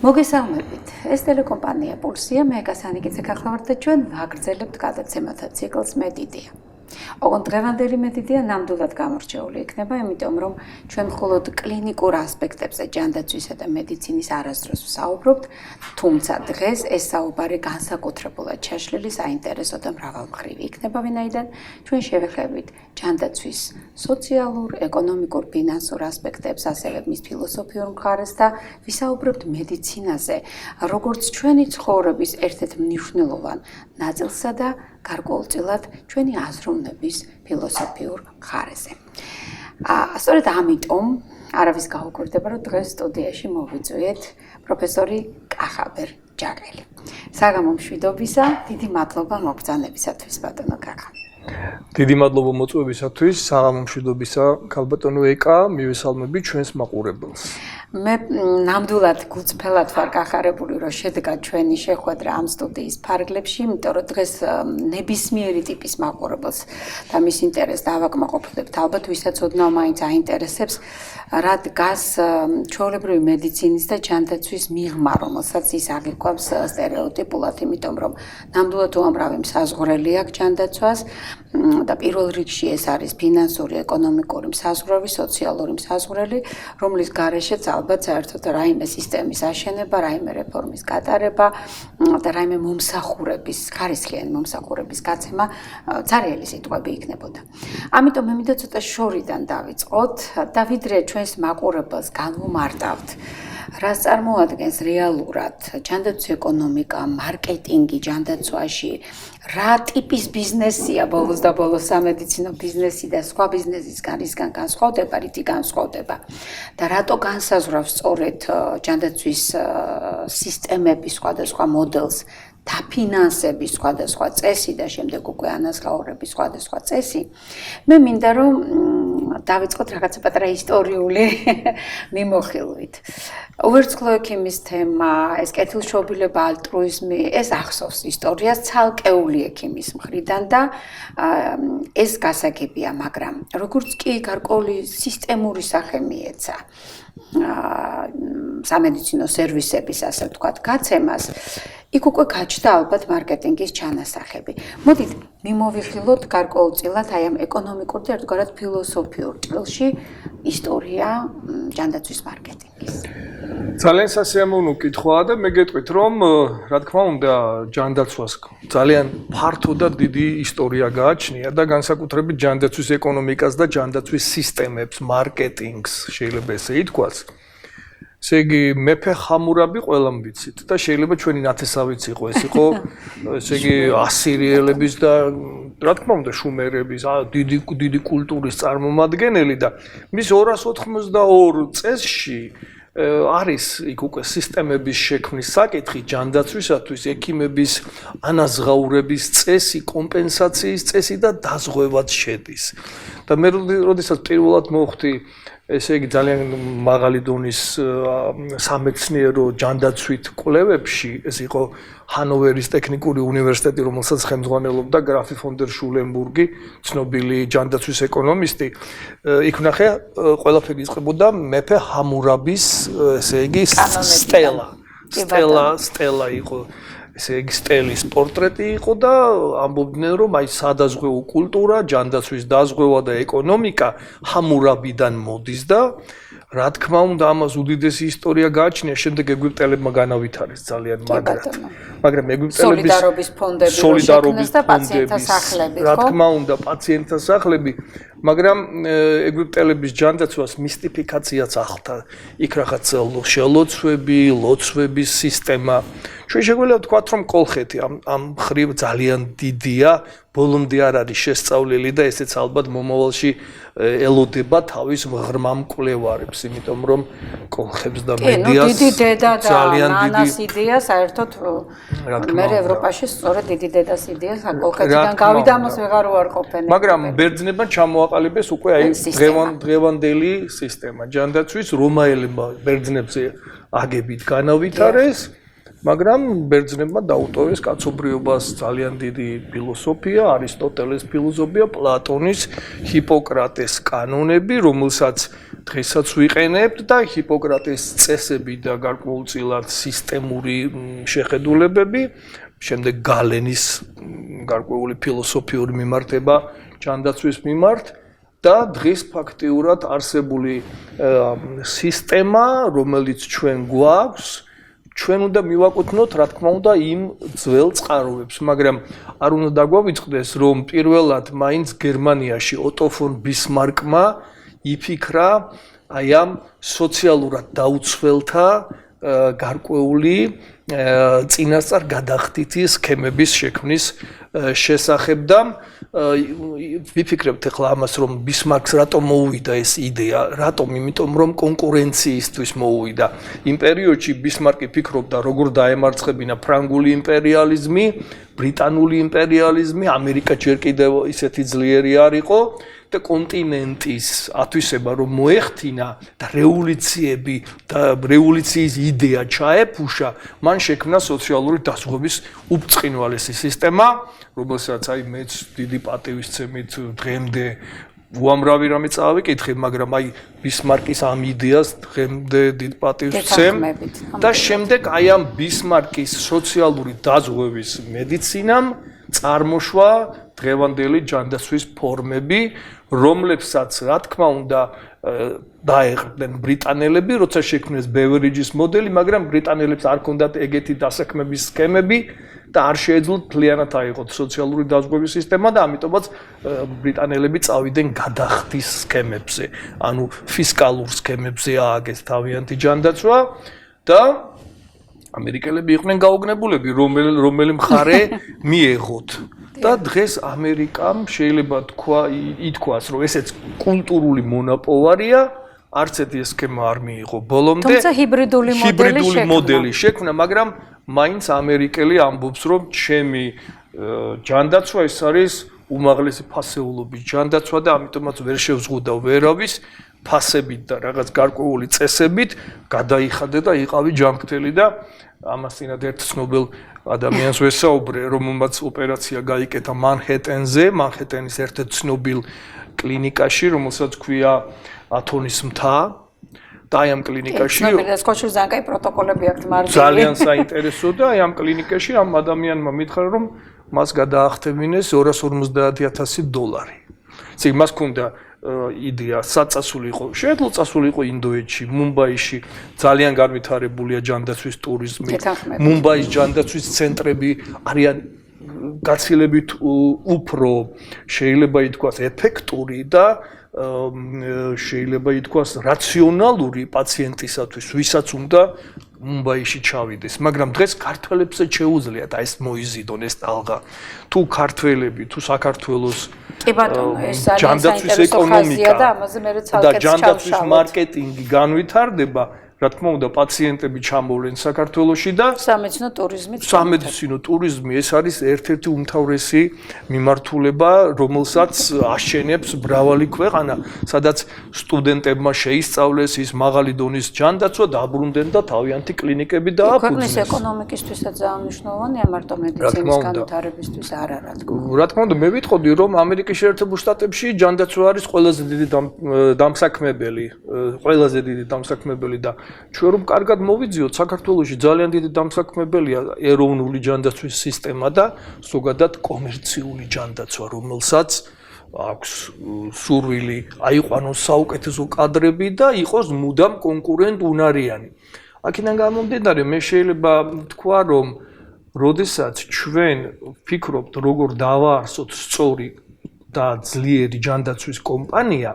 მოგესალმებით. ეს ტელეკომპანია პულსია, მე გასანიკიძე გახლავართ და ჩვენ ვაგრძელებთ გადაცემათა ციკლს მედიდია. ოღონდ დღევანდელი მედიდია ნამდვილად გამორჩეული იქნება, იმიტომ რომ ჩვენ მხოლოდ კლინიკურ ასპექტებზე ჯანდაცვისა და მედიცინის არასდროს ვსაუბრობთ, თუმცა დღეს ეს საუბარი განსაკუთრებულად ჩაშლილი, საინტერესო და მრავალმხრივი იქნება, ვინაიდან ჩვენ შევეხებით ჯანდაცვის სოციალურ, ეკონომიკურ, ფინანსურ ასპექტებს, ასევე მის ფილოსოფიურ მხარეს და ვისაუბრებთ მედიცინაზე, როგორც ჩვენი ცხოვრების ერთ-ერთ მნიშვნელოვან ნაწილსა და გარკვეულწილად ჩვენი აზროვნების ფილოსოფიურ მხარეზე. სწორედ ამიტომ არავის გაუკვირდება, რომ დღეს სტუდიაში მოვიწვიეთ პროფესორი კახაბერ ჯაყელი. საგამო მშვიდობისა, დიდი მადლობა მოგზაურობისათვის, ბატონო კახა. დიდი მადლობა მოწვევისათვის, საღამო მშვიდობისა, ქალბატონო ეკა, მივესალმები ჩვენს მაყურებელს. მე ნამდვილად გულწრფელად ვარ გახარებული, რომ შედგა ჩვენი შეხვედრა ამ სტუდიის ფარგლებში, იმიტომ რომ დღეს ნებისმიერი ტიპის მაყურებელს და მის ინტერესს დავაკმაყოფილებთ, ალბათ ვისაც ოდნავ მაინც აინტერესებს, რა დგას ჩვეულებრივი მედიცინის და ჯანდაცვის მიღმა, რომელსაც ის აღიქვამს სტერეოტიპულად, იმიტომ რომ ნამდვილად უამრავი მსაზღვრელი აქვს ჯანდაცვას და პირველ რიგში ეს არის ფინანსური, ეკონომიკური მსაზღვრელი, სოციალური მსაზღვრელი, რომლის გარეშეც ალბათ საერთოდ რაიმე სისტემის აშენება, რაიმე რეფორმის გატარება და რაიმე მომსახურების, ხარისხიანი მომსახურების გაცემა ცარიელი სიტყვები იქნებოდა. ამიტომ მე მინდა ცოტა შორიდან დავიწყოთ და ვიდრე ჩვენს მაყურებელს განვუმარტავთ, რას წარმოადგენს რეალურად ჯანდაცვის ეკონომიკა, მარკეტინგი ჯანდაცვაში, რა ტიპის ბიზნესია ბოლოს და ბოლოს სამედიცინო ბიზნესი და სხვა ბიზნესისგან რისგან განსხვავდება, რითი განსხვავდება და რატო განსაზღვრავს სწორედ ჯანდაცვის სისტემების სხვადასხვა მოდელს დაფინანსების სხვადასხვა წესი და შემდეგ უკვე ანაზღაურების სხვადასხვა წესი. მე მინდა რომ დავიწყოთ რაღაცა პატარა ისტორიული მიმოხილვით. უვერცხლო ექიმის თემა, ეს კეთილშობილება, ალტრუიზმი, ეს ახსოვს ისტორიას ცალკეული ექიმის მხრიდან და ეს გასაგებია, მაგრამ როგორც კი გარკვეული სისტემური სახე მიეცა სამედიცინო სერვისების, ასე ვთქვათ, გაცემას, იქ უკვე გაჩნდა ალბათ მარკეტინგის ჩანასახები. მოდით მიმოვიხილოთ გარკვეულწილად აი ამ ეკონომიკურ და ერთგვარად ფილოსოფიურ ჭრილში ისტორია ჯანდაცვის მარკეტინგის. ძალიან სასიამოვნო კითხვაა და მე გეტყვით, რომ რა თქმა უნდა, ჯანდაცვას ძალიან ფართო და დიდი ისტორია გააჩნია და განსაკუთრებით ჯანდაცვის ეკონომიკას და ჯანდაცვის სისტემებს, მარკეტინგს შეიძლება ესე ითქვას. ესე იგი, მეფე ხამურაბი ყველამ ვიცით და შეიძლება ჩვენი ნათესავიც იყო, ეს იყო ესე იგი ასირიელების და რა თქმა უნდა შუმერების დიდი კულტურის წარმომადგენელი და მის 282 წესში არის იქ უკვე სისტემების შექმნის საკითხი ჯანდაცვისათვის, ექიმების ანაზღაურების წესი, კომპენსაციის წესი და დაზღვევაც შედის. და მე როდესაც პირველად მოხვდი ესე იგი ძალიან მაღალი დონის სამეცნიერო ჯანდაცვით კვლევებში, ეს იყო ჰანოვერის ტექნიკური უნივერსიტეტი, რომელსაც ხელმძღვანელობდა გრაფი ფონ დერ შულენბურგი, ცნობილი ჯანდაცვის ეკონომისტი. იქ ვნახე, ყველაფერი იწყებოდა მეფე ჰამურაბის, ესე იგი სტელა იყო. ესე იგი სტელის პორტრეტი იყო და ამბობდნენ რომ აი სადაზღვევო კულტურა, ჯანდაცვის დაზღვევა და ეკონომიკა ჰამურაბიდან მოდის და რა თქმა უნდა ამას უდიდესი ისტორია გააჩნია, შემდეგ ეგვიპტელებმა განავითარეს ძალიან მაგრამ ეგვიპტელების სოლიდარობის ფონდები და პაციენტთა სახლები, რა თქმა უნდა პაციენტთა სახლები, მაგრამ ეგვიპტელების ჯანდაცვას მისტიფიკაციაც ახლდა. იქ რაღაც შელოცვები, ლოცვების სისტემა. ჩვენ შეგვიძლია ვთქვათ, რომ კოლხეთი ამ ხრივ ძალიან დიდია, ბოლომდე არ არის შესწავლილი და ესეც ალბათ მომავალში ელოდება თავის ღრმა მკვლევარებს, იმიტომ რომ კოლხებს და მედიას დიდი დედა და ნანას იდეა საერთოდ მე ევროპაში სწორედ დიდი დედას იდეა კოლხეთიდან გავიდა, ამას ვეღარ უარყოფენ. მაგრამ ბერძნებმა ჩამოაყალიბეს უკვე აი დღევანდელი სისტემა ჯანდაცვის, რომაელებმა ბერძნებზე აგებით განავითარეს მაგრამ ბერძნებმა დაუტოვეს კაცობრიობას ძალიან დიდი ფილოსოფია, არისტოტელეს ფილოსოფია, პლატონის, ჰიპოკრატეს კანონები, რომელსაც დღესაც ვიყენებთ და ჰიპოკრატეს წესები და გარკვეულწილად სისტემური შეხედულებები, შემდეგ გალენის გარკვეული ფილოსოფიური მიმართება ჯანდაცვის მიმართ და დღეს ფაქტიურად არსებული სისტემა, რომელიც ჩვენ გვაქვს, ჩვენ უნდა მივაკუთვნოთ, რა თქმა უნდა, იმ ძველ წყაროებს, მაგრამ არ უნდა დაგვავიწყდეს, რომ პირველად მაინც გერმანიაში ოტო ფონ ბისმარკმა იფიქრა აი ამ სოციალურად დაუცველთა გარკვეული წინასწარ გადახდითი სქემების შექმნის შესახებ და ვიფიქრებთ ახლა ამას, რომ ბისმარკს რატომ მოუვიდა ეს იდეა, რატომ? იმიტომ რომ კონკურენციისთვის მოუვიდა. იმ პერიოდში ბისმარკი ფიქრობდა, როგორ დაემარცხებინა ფრანგული იმპერიალიზმი, ბრიტანული იმპერიალიზმი, ამერიკა ჯერ კიდევ ისეთი ძლიერი არ იყო და კონტინენტის ათვისება რომ მოეხთინა და რევოლუციები და რევოლუციის იდეა ჩაეფუშა, მან შექმნა სოციალური დაზღვევის უბწყინვალესი სისტემა, რომელსაც აი მეც დიდი პატივისცემით დღემდე უამრავი რამე წავიკითხე, მაგრამ აი ბისმარკის ამ იდეას დღემდე დიდ პატივს ვცემ და შემდეგ აი ამ ბისმარკის სოციალური დაზღვევის მედიცინამ წარმოშვა დღევანდელი ჯანდაცვის ფორმები, რომლებსაც რა თქმა უნდა დაეყრდნენ ბრიტანელები, როცა შექმნეს ბევერიჯის მოდელი, მაგრამ ბრიტანელებს არ ჰქონდათ ეგეთი დასაქმების სქემები და არ შეეძლოთ მთლიანად აიღოთ სოციალური დაზღვევის სისტემა და ამიტომაც ბრიტანელები წავიდნენ გადახდის სქემებზე, ანუ ფისკალურ სქემებზე ააგეს თავიანთი ჯანდაცვა და ამერიკელები იყვნენ გაუგნებულები, რომელი მხარე მიეღოთ. და დღეს ამერიკამ შეიძლება ითქვას, რომ ესეც კულტურული მონოპოლარია, არც ერთი სქემა არ მიიღო ბოლომდე. თუმცა ჰიბრიდული მოდელი შექმნა, მაგრამ მაინც ამერიკელი ამბობს, რომ ჩემი ჯანდაცვა ეს არის უმაღლესი ფასეულობის ჯანდაცვა და ამიტომაც ვერ შევზღუდავ ვერავის ფასებით და რაღაც გარკვეული წესებით გადაიხადე და იყავი ჯანმრთელი და ამას წინათ ერთ ცნობილ ადამიანს ვესაუბრე, რომელმაც ოპერაცია გაიკეთა მანჰეტენზე, მანჰეტენის ერთ-ერთ ცნობილ კლინიკაში, რომელსაც ქვია ათონის მთა. და აი ამ კლინიკაში ძალიან საინტერესო და აი ამ კლინიკაში ამ ადამიანმა მითხრა, რომ მას გადაახტევინეს $250,000. ისე მას ჰქონდა იდეა საწასული იყო, შეეძლო წასული იყო ინდოეთში, მუმბაიში, ძალიან განვითარებულია ჯანდაცვის ტურიზმი. მუმბაის ჯანდაცვის ცენტრები არიან გაცილებით უფრო შეიძლება ითქვას ეფექტური და შეიძლება ითქვას რაციონალური პაციენტისათვის, ვისაც უნდა მუმბაიში ჩავიდეს, მაგრამ დღეს ქართველებსაც შეუძლიათ ეს მოიზიდონ ეს ტალღა. თუ ქართველები, თუ საქართველოს კი ბატონო, ეს ძალიან საინტერესო ხაზია და ამაზე მე ცალკეც და ჯანდაცვის მარკეტინგი განვითარდება, რა თქმა უნდა, პაციენტები ჩამოვლენ საქართველოში და სამედიცინო ტურიზმი ეს არის ერთ-ერთი უმთავრესი მიმართულება, რომელსაც აშენებს მრავალი ქვეყანა, სადაც სტუდენტებმა შეისწავლეს ის მაღალი დონის ჯანდაცვა, დაბრუნდნენ და თავიანთი კლინიკები დააფუძნეს. ქვეყნის ეკონომიკისთვისაც ძალიან მნიშვნელოვანია, მარტო მედიცინის განვითარებისთვის არა, რა თქმა უნდა. რა თქმა უნდა, მე ვიტყოდი, რომ ამერიკის შეერთებულ შტატებში ჯანდაცვა არის ყველაზე დიდი დამსაქმებელი და ჩვენ რომ კარგად მოვიძიოთ, საქართველოში ძალიან დიდი დამსაქმებელია ეროვნული ჯანდაცვის სისტემა და ზოგადად კომერციული ჯანდაცვა, რომელსაც აქვს სურვილი აიყვანოს საუკეთესო კადრები და იყოს მუდამ კონკურენტ უნარიანი. აქედან გამომდინარე, მე შეიძლება ვთქვა, რომ როდესაც ჩვენ ვფიქრობთ, როგორ დავაარსოთ სწორი და ძლიერი ჯანდაცვის კომპანია,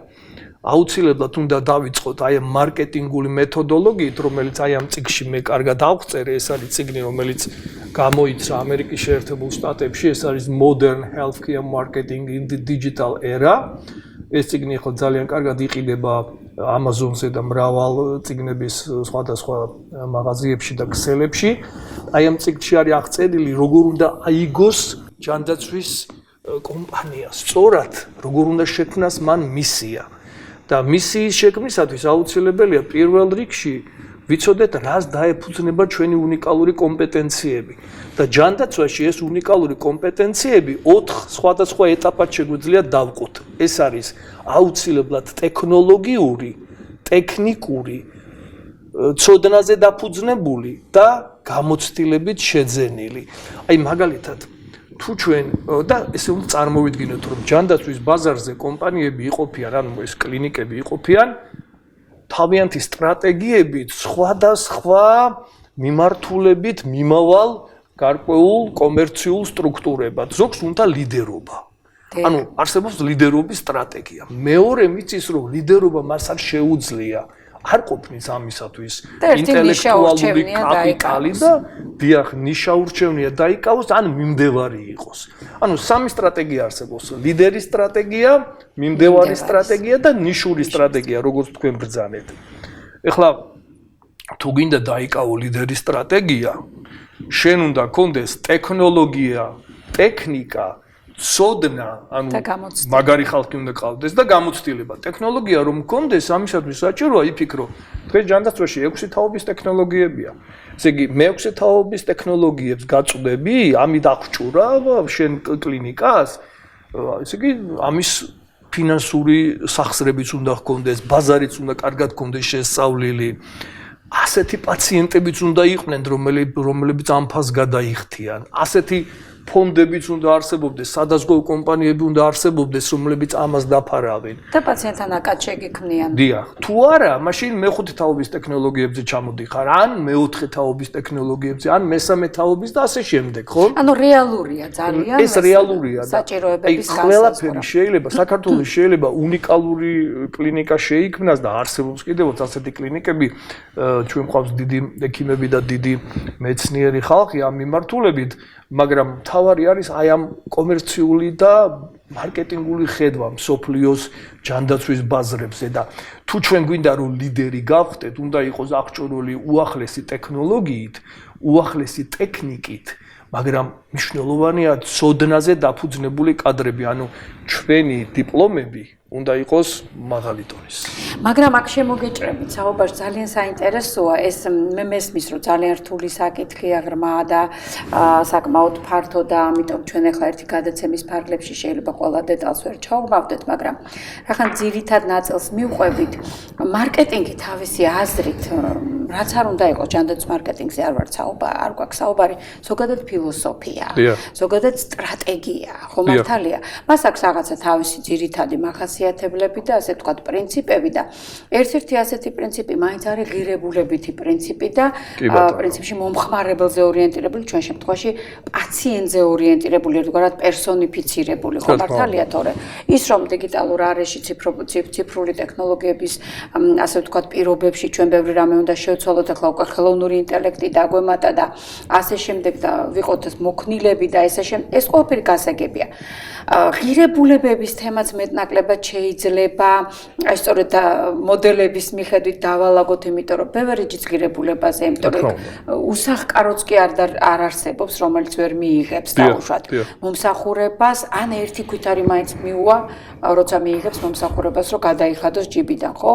აუცილებლად უნდა დავიწყოთ აი ამ მარკეტინგული მეთოდოლოგიით, რომელიც აი ამ წიგნში მე კარგად ავწერე, ეს არის წიგნი, რომელიც გამოიცა ამერიკის შეერთებულ შტატებში, ეს არის Modern Healthcare Marketing in the Digital Era. ეს წიგნი ხო ძალიან კარგად იყიდება Amazon-ზე და მრავალ წიგნების სხვადასხვა მაღაზიებში და ქსელებში. აი ამ წიგნში არის აღწერილი, როგორ უნდა აიგოს ჯანდაცვის კომპანია, სწორად, როგორ უნდა შექმნას მან მისია. და მისიის შექმნისათვის აუცილებელია პირველ რიგში, ვიცოდეთ რას დაეფუძნება ჩვენი უნიკალური კომპეტენციები და ჯანდაცვაში ეს უნიკალური კომპეტენციები 4 სხვადასხვა ეტაპად შეგვიძლია დავყოთ. ეს არის აუცილებლად ტექნოლოგიური, ტექნიკური, ცოდნაზე დაფუძნებული და გამოცდილებით შეძენილი. აი მაგალითად თუ ჩვენ და ესე უნდა წარმოვიდგინოთ რომ ჯანდაცვის ბაზარზე კომპანიები იყოფიან, ანუ ეს კლინიკები იყოფიან თავიანთი სტრატეგიებით სხვადასხვა მიმართულებით მიმავალ გარკვეულ კომერციულ სტრუქტურებად. ზოგს უნდა ლიდერობა. ანუ არსებობს ლიდერობის სტრატეგია. მეორე მიწის რომ ლიდერობა მას არ შეუძლია. არ ყოფნის ამისათვის ინტელექტუალური კაპიტალი და დიახ ნიშა ურჩევნია დაიკავოს ან მიმდევარი იყოს. ანუ სამი სტრატეგია არსებობს: ლიდერის სტრატეგია, მიმდევარი სტრატეგია და ნიშური სტრატეგია, როგორც თქვენ ბრძანეთ. ეხლა თუ გინდა დაიკავო ლიდერის სტრატეგია, შენ უნდა გქონდეს ტექნოლოგია, ტექნიკა, ცოდნა, ანუ მაგარი ხალხი უნდა ყავდეს და გამოცდილება. ტექნოლოგია რომ გქონდეს, ამისათვის საჭიროა იფიქრო. დღეს ჯანდაცვაში 6 თაობის ტექნოლოგიებია. ესე იგი, მე-6 თაობის ტექნოლოგიებს გაწვდები, ამით აღჭურა შენ კლინიკას. ესე იგი, ამის ფინანსური სახსრებიც უნდა გქონდეს, ბაზარიც უნდა კარგად გქონდეს შესწავლილი. ასეთი პაციენტებიც უნდა იყვნენ, რომლებიც ამ ფასს გადაიხთიან. ასეთი ფონდებიც უნდა არსებობდეს, სადაზღვევ კომპანიები უნდა არსებობდეს, რომლებიც ამას დაფარავენ. და პაციენტთან აკად შეგიქმნიან. დიახ. თუ არა, მაშინ მე-5 თაობის ტექნოლოგიებზე ჩამოდიხარ, ან მე-4 თაობის ტექნოლოგიებზე, ან მე-3 თაობის და ასე შემდეგ, ხო? ანუ რეალურია ძალიან. ეს რეალურია და საჭიროებების ყველაფერი შეიძლება, საქართველოს შეიძლება უნიკალური კლინიკა შეიქმნას და არსებობს კიდევაც ასეთი კლინიკები, ჩვენ გვყავს დიდი ექიმები და დიდი მეცნიერი ხალხი ამ მიმართულებით, მაგრამ თავარი არის აი ამ კომერციული და მარკეტინგული ხედვა მსოფლიოს ჯანდაცვის ბაზრებზე და თუ ჩვენ გვინდა რომ ლიდერი გავხდეთ, უნდა იყოს აღჭურვილი უახლესი ტექნოლოგიით, უახლესი ტექნიკით, მაგრამ მნიშვნელოვანია ცოდნაზე დაფუძნებული კადრები, ანუ ჩვენი დიპლომები უნდა იყოს მაღალი დონის. მაგრამ აქ შემოგეჭრებით, საუბარს ძალიან საინტერესოა, ეს მე მესმის, რომ ძალიან რთული საკითხია, ღრმა და საკმაოდ ფართო და ამიტომ ჩვენ ახლა ერთი გადაცემის ფარგლებში შეიძლება ყველა დეტალს ვერ ჩავღმავდეთ, მაგრამ რახან ძირითად ნაწილს მივყვებით, მარკეტინგი თავისი აზრით, რაც არ უნდა იყოს ჯანდაცვის მარკეტინგზე არ გვაქვს საუბარი, ზოგადად ფილოსოფია, ზოგადად სტრატეგია, ხო მართალია. მას აქვს რაღაცა თავისი ძირითადი მახასიათებლები და ასე ვთქვათ პრინციპები და ერთ-ერთი ასეთი პრინციპი მაინც არის ღირებულებითი პრინციპი და პრინციპში მომხმარებელზე ორიენტირებული, ჩვენ შემთხვევაში პაციენტზე ორიენტირებული, ერთგვარად პერსონიფიცირებული, ხო მართალია, თორე ის რომ დიგიტალურ არეში ციფრული ტექნოლოგიების ასე ვთქვათ პირობებში ჩვენ ბევრი რამე უნდა შევცვალოთ, ახლა უკვე ხელოვნური ინტელექტი დაგვემატა და ასე შემდეგ და ვიყოთ მოქნილები და ესე შემდეგ, ეს ყველაფერი გასაგებია. ღირებულებების თემაც მეტნაკლებად შეიძლება, აი სწორედ მოდელების მიხედვით დავალაგოთ, იმიტომ რომ ბევრი ღირებულებაზე, იმიტომ რომ უსახკაროც კი არ არსებობს, რომელიც ვერ მიიღებს დაუშვათ მომსახურებას, ან ერთი ქვით არის მაინც მიუვა, როცა მიიღებს მომსახურებას, რომ გადაიხადოს ჯიბიდან, ხო?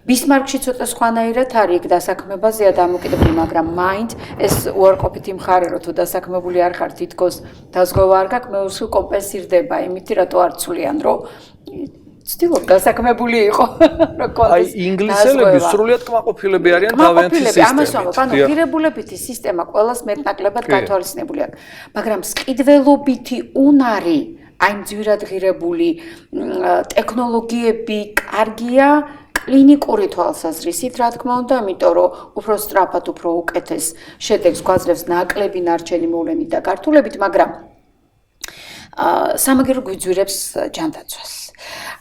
ბისმარკში ცოტა სხვანაირად არის, იქ დასაქმებაზეა დამოკიდებული, მაგრამ მაინც ეს უარყოფითი მხარე, რომ თუ დასაქმებული არ ხარ, თითქოს დაზღვევა არ გაქვს, მე უს კომპენსირდება იმით, რატო არ ცვლიან, რომ ცდილობ დასაქმებული იყო, რომ კონდეს. აი ინგლისელები სრულიად კმაყოფილები არიან თავიანთი სისტემით. ამას ვამბობ, ანუ ღირებულებითი სისტემა ყველას მეტნაკლებად გათვალისწინებული აქვს, მაგრამ სყიდველობითი უნარი, აი მძვირად ღირებული ტექნოლოგიები კარგია კლინიკური თვალსაზრისით, რა თქმა უნდა, იმიტომ რომ უფრო სწრაფად, უფრო უკეთეს შედეგს გვაძლევს ნაკლები ნარჩენი მოვლენით და გართულებით, მაგრამ სამაგერო გვიძვირებს ჯანდაცვას.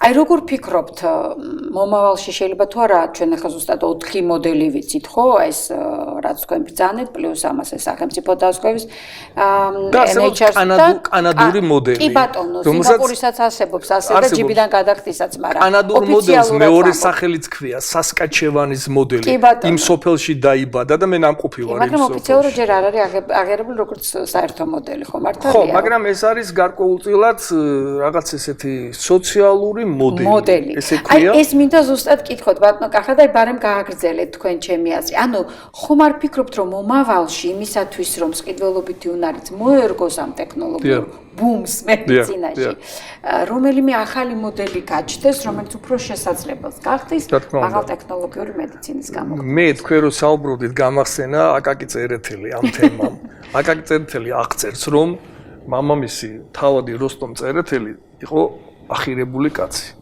აი როგორ ფიქრობთ, მომავალში შეიძლება თუ არა ჩვენ ახლა ზუსტად 4 მოდელი ვიცით, ხო? ეს რაც თქვენ ბრძანეთ, პლუს ამას ეს სახელმწიფო დაზღვევის NHS და კანადური მოდელი. კი ბატონო, სინგაპურისაც არსებობს ასე და ჯიბიდან გადახდისაც, მაგრამ კანადურ მოდელს მეორე სახელიც ქვია, სასკაჩევანის მოდელი. იმ სოფელში დაიბადა და მე ნამყოფი ვარ იმ სოფელში. მაგრამ ოფიციალურად ჯერ არ არის აღიარებული როგორც საერთო მოდელი, ხო მართალია? ხო, მაგრამ ეს არის გარკვეულწილად რაღაც ესეთი სოციალური სოციალური მოდელი. ესე ქვია. ეს მინდა ზუსტად გითხოთ, ბატონო კახა და ბარემ გააგრძელეთ თქვენ ჩემი აზრი. ანუ ხომ არ ფიქრობთ, რომ მომავალში იმისათვის, რომ სყიდველობითი უნარიც მოერგოს ამ ტექნოლოგიურ ბუმს მედიცინაში, რომელიმე ახალი მოდელი გაჩნდეს, რომელიც უფრო შესაძლებელს გახდეს მაღალ ტექნოლოგიური მედიცინის გამოყენება. მე თქვენ რო საუბრობდით, გამახსენა აკაკი წერეთელი ამ თემამ. აკაკი წერეთელი აღწერს, რომ მამამისი თავადი როსტომ წერეთელი იყო ახირებული კაცი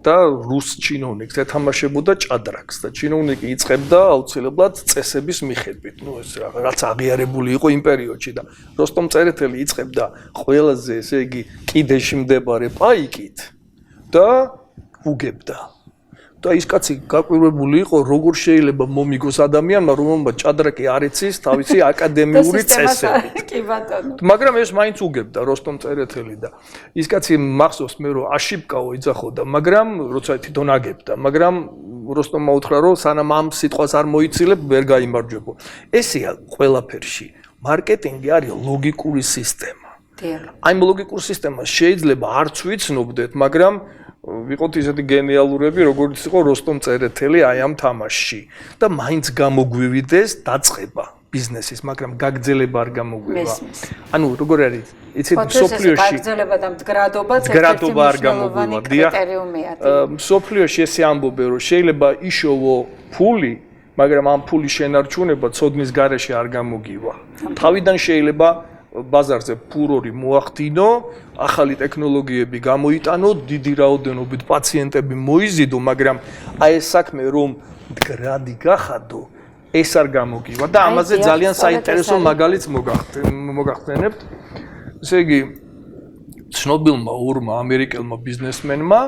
და რუს ჩინოვნიკს ეთამაშებოდა ჭადრაკს და ჩინოვნიკი იწყებდა აუცილებლად წესების მიხედვით. ნუ ეს რაღაც აღიარებული იყო იმ პერიოდში და როსტომ წერეთელი იწყებდა ყველაზე ესე იგი კიდეში მდებარე პაიკით და უგებდა. და ის კაცი გაკვირვებული იყო, როგორ შეიძლება მომიგოს ადამიანმა, რომელმაც ჭადრაკი არ იცის თავისი აკადემიური წესები. კი ბატონო. მაგრამ ეს მაინც უგებდა როსტომ წერეთელი და ის კაცი მახსოვს მე რომ აშიფკაო იძახოდა, მაგრამ როცა თვითონ აგებდა, მაგრამ როსტომმა უთხრა რომ სანამ ამ სიტყვას არ მოიცილებ, ვერ გაიმარჯვებო. ესეა ყველაფერში. მარკეტინგი არის ლოგიკური სისტემა. აი ამ ლოგიკურ სისტემას შეიძლება არც ვიცნობდეთ, მაგრამ ვიყოთ ისეთი გენიალურები, როგორც იყო როსტომ წერეთელი აი ამ თამაშში და მაინც გამოგვივიდეს დაწყება ბიზნესის, მაგრამ გაგრძელება არ გამოგვივა. ანუ როგორ არის? იცით, სოფლიოში გაგრძელება და მდგრადობაც ერთი მნიშვნელოვანი კრიტერიუმია. სოფლიოში ესე ამბობენ, რომ შეიძლება იშოვო ფული, მაგრამ ამ ფულის შენარჩუნება ცოდნის გარეშე არ გამოგივა. თავიდან შეიძლება ბაზარზე ფურორი მოახდინო, ახალი ტექნოლოგიები გამოიტანო, დიდი რაოდენობით პაციენტები მოიზიდო, მაგრამ აი ეს საქმე რომ მდგრადი გახადო, ეს არ გამოგივა და ამაზე ძალიან საინტერესო მაგალითს მოგახსენებთ. ესე იგი, ცნობილმა ორმა ამერიკელმა ბიზნესმენმა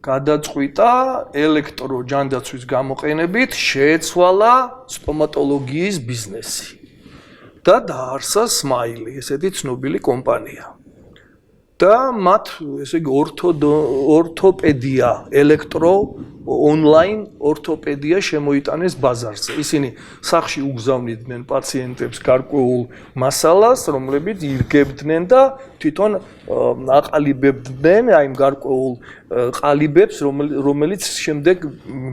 გადაწყვიტა ელექტროჯანდაცვის გამოყენებით შეეცვალა სტომატოლოგიის ბიზნესი. და დაარსა Smile, ესეთი ცნობილი კომპანია. და მათ, ესე იგი, ორთოპედია, ონლაინ ორთოპედია შემოიტანეს ბაზარზე. ისინი სახლში უგზავნიდნენ პაციენტებს გარკვეულ მასალას, რომლებიც ირგებდნენ და თვითონ აყალიბებდნენ აი იმ გარკვეულ ყალიბებს, რომელიც შემდეგ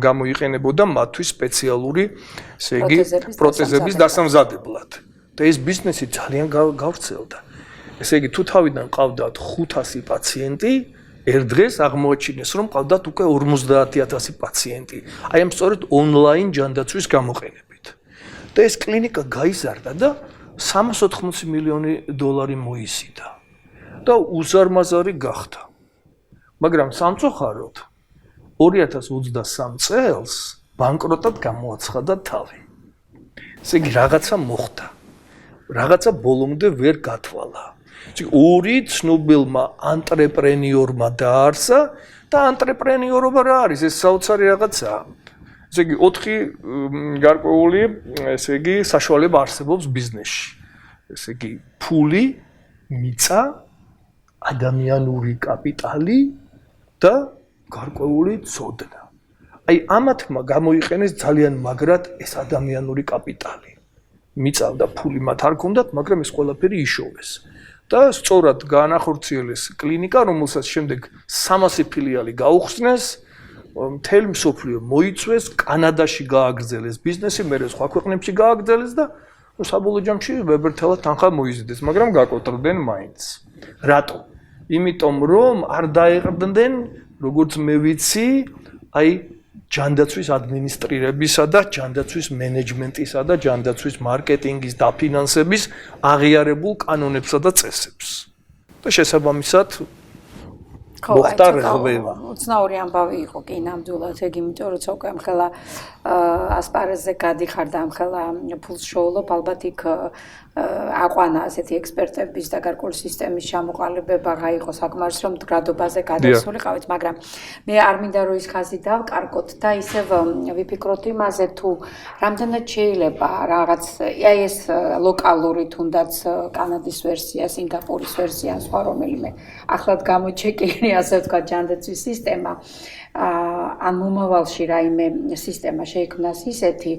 გამოიყენებოდა მათთვის სპეციალური, ესე იგი, პროთეზების დასამზადებლად. და ეს ბიზნესი ძალიან გავრცელდა. ესე იგი, თუ თავიდან ყავდათ 500 პაციენტი, ერთ დღეს აღმოაჩინეს, რომ ყავდათ უკვე 50000 პაციენტი. აი ამ სწორედ ონლაინ ჯანდაცვის გამოყენებით. და ეს კლინიკა გაიზარდა და $380 მილიონი მოიზიდა. და უზარმაზარი გახდა. მაგრამ სამწუხაროდ 2023 წელს ბანკროტად გამოაცხადა თავი. ესე იგი, რაღაცა მოხდა. რაღაცა ბოლომდე ვერ გათვალა. ორი ცნობილმა ანტრეპრენიორმა დაარსა და ანტრეპრენიორობა რა არის? ეს საოცარი რაღაცაა. ესე იგი 4 გარკვეული, ესე იგი, საშუალება არსებობს ბიზნესში. ესე იგი, ფული, მიწა, ადამიანური კაპიტალი და გარკვეული ცოდნა. აი ამათმა გამოიყენეს ძალიან მაგრად ეს ადამიანური კაპიტალი. მიწა და ფული მათ არ ჰქონდათ, მაგრამ ეს ყველაფერი იშოვეს. და სწორად განახორციელეს კლინიკა, რომელსაც შემდეგ 300 ფილიალი გაუხსნეს, მთელი მსოფლიო მოიცვეს, კანადაში გააგრძელეს ბიზნესი, მერე სხვა ქვეყნებში გააგრძელეს და საბოლოო ჯამში ვებერთელად თანხა მოიზიდეს, მაგრამ გაკოტრდნენ მაინც. რატო? იმიტომ რომ არ დაეყრდნენ, როგორც მე ვიცი, აი ჯანდაცვის ადმინისტრირებისა და ჯანდაცვის მენეჯმენტისა და ჯანდაცვის მარკეტინგის დაფინანსების აღიარებულ კანონებსა და წესებს. და შესაბამისად მოხდა რღვევა. უცნაური ამბავი იყო კი ნამდვილად, ეგ იმიტომ რომ უკვე ამხელა ასპარეზზე გადიხარ და ამხელა ფულს შოულობ, ალბათ იქ აყვანა ასეთი ექსპერტების და გარკვეული სისტემის ჩამოყალიბება გაიყო საკმარისი, რომ მდგრადობაზე გადასულიყავით, მაგრამ მე არ მინდა რომ ის ხაზი დავკარგოთ და ისევ ვიფიქროთ იმაზე, თუ რამდენად შეიძლება რაღაც აი ეს ლოკალური თუნდაც კანადის ვერსია, სინგაპურის ვერსია, სხვა რომელიმე ახლად გამოჩეკილი, ასე ვთქვათ, ჯანდაცვის სისტემა, ან მომავალში რაიმე სისტემა შეიქმნას ისეთი,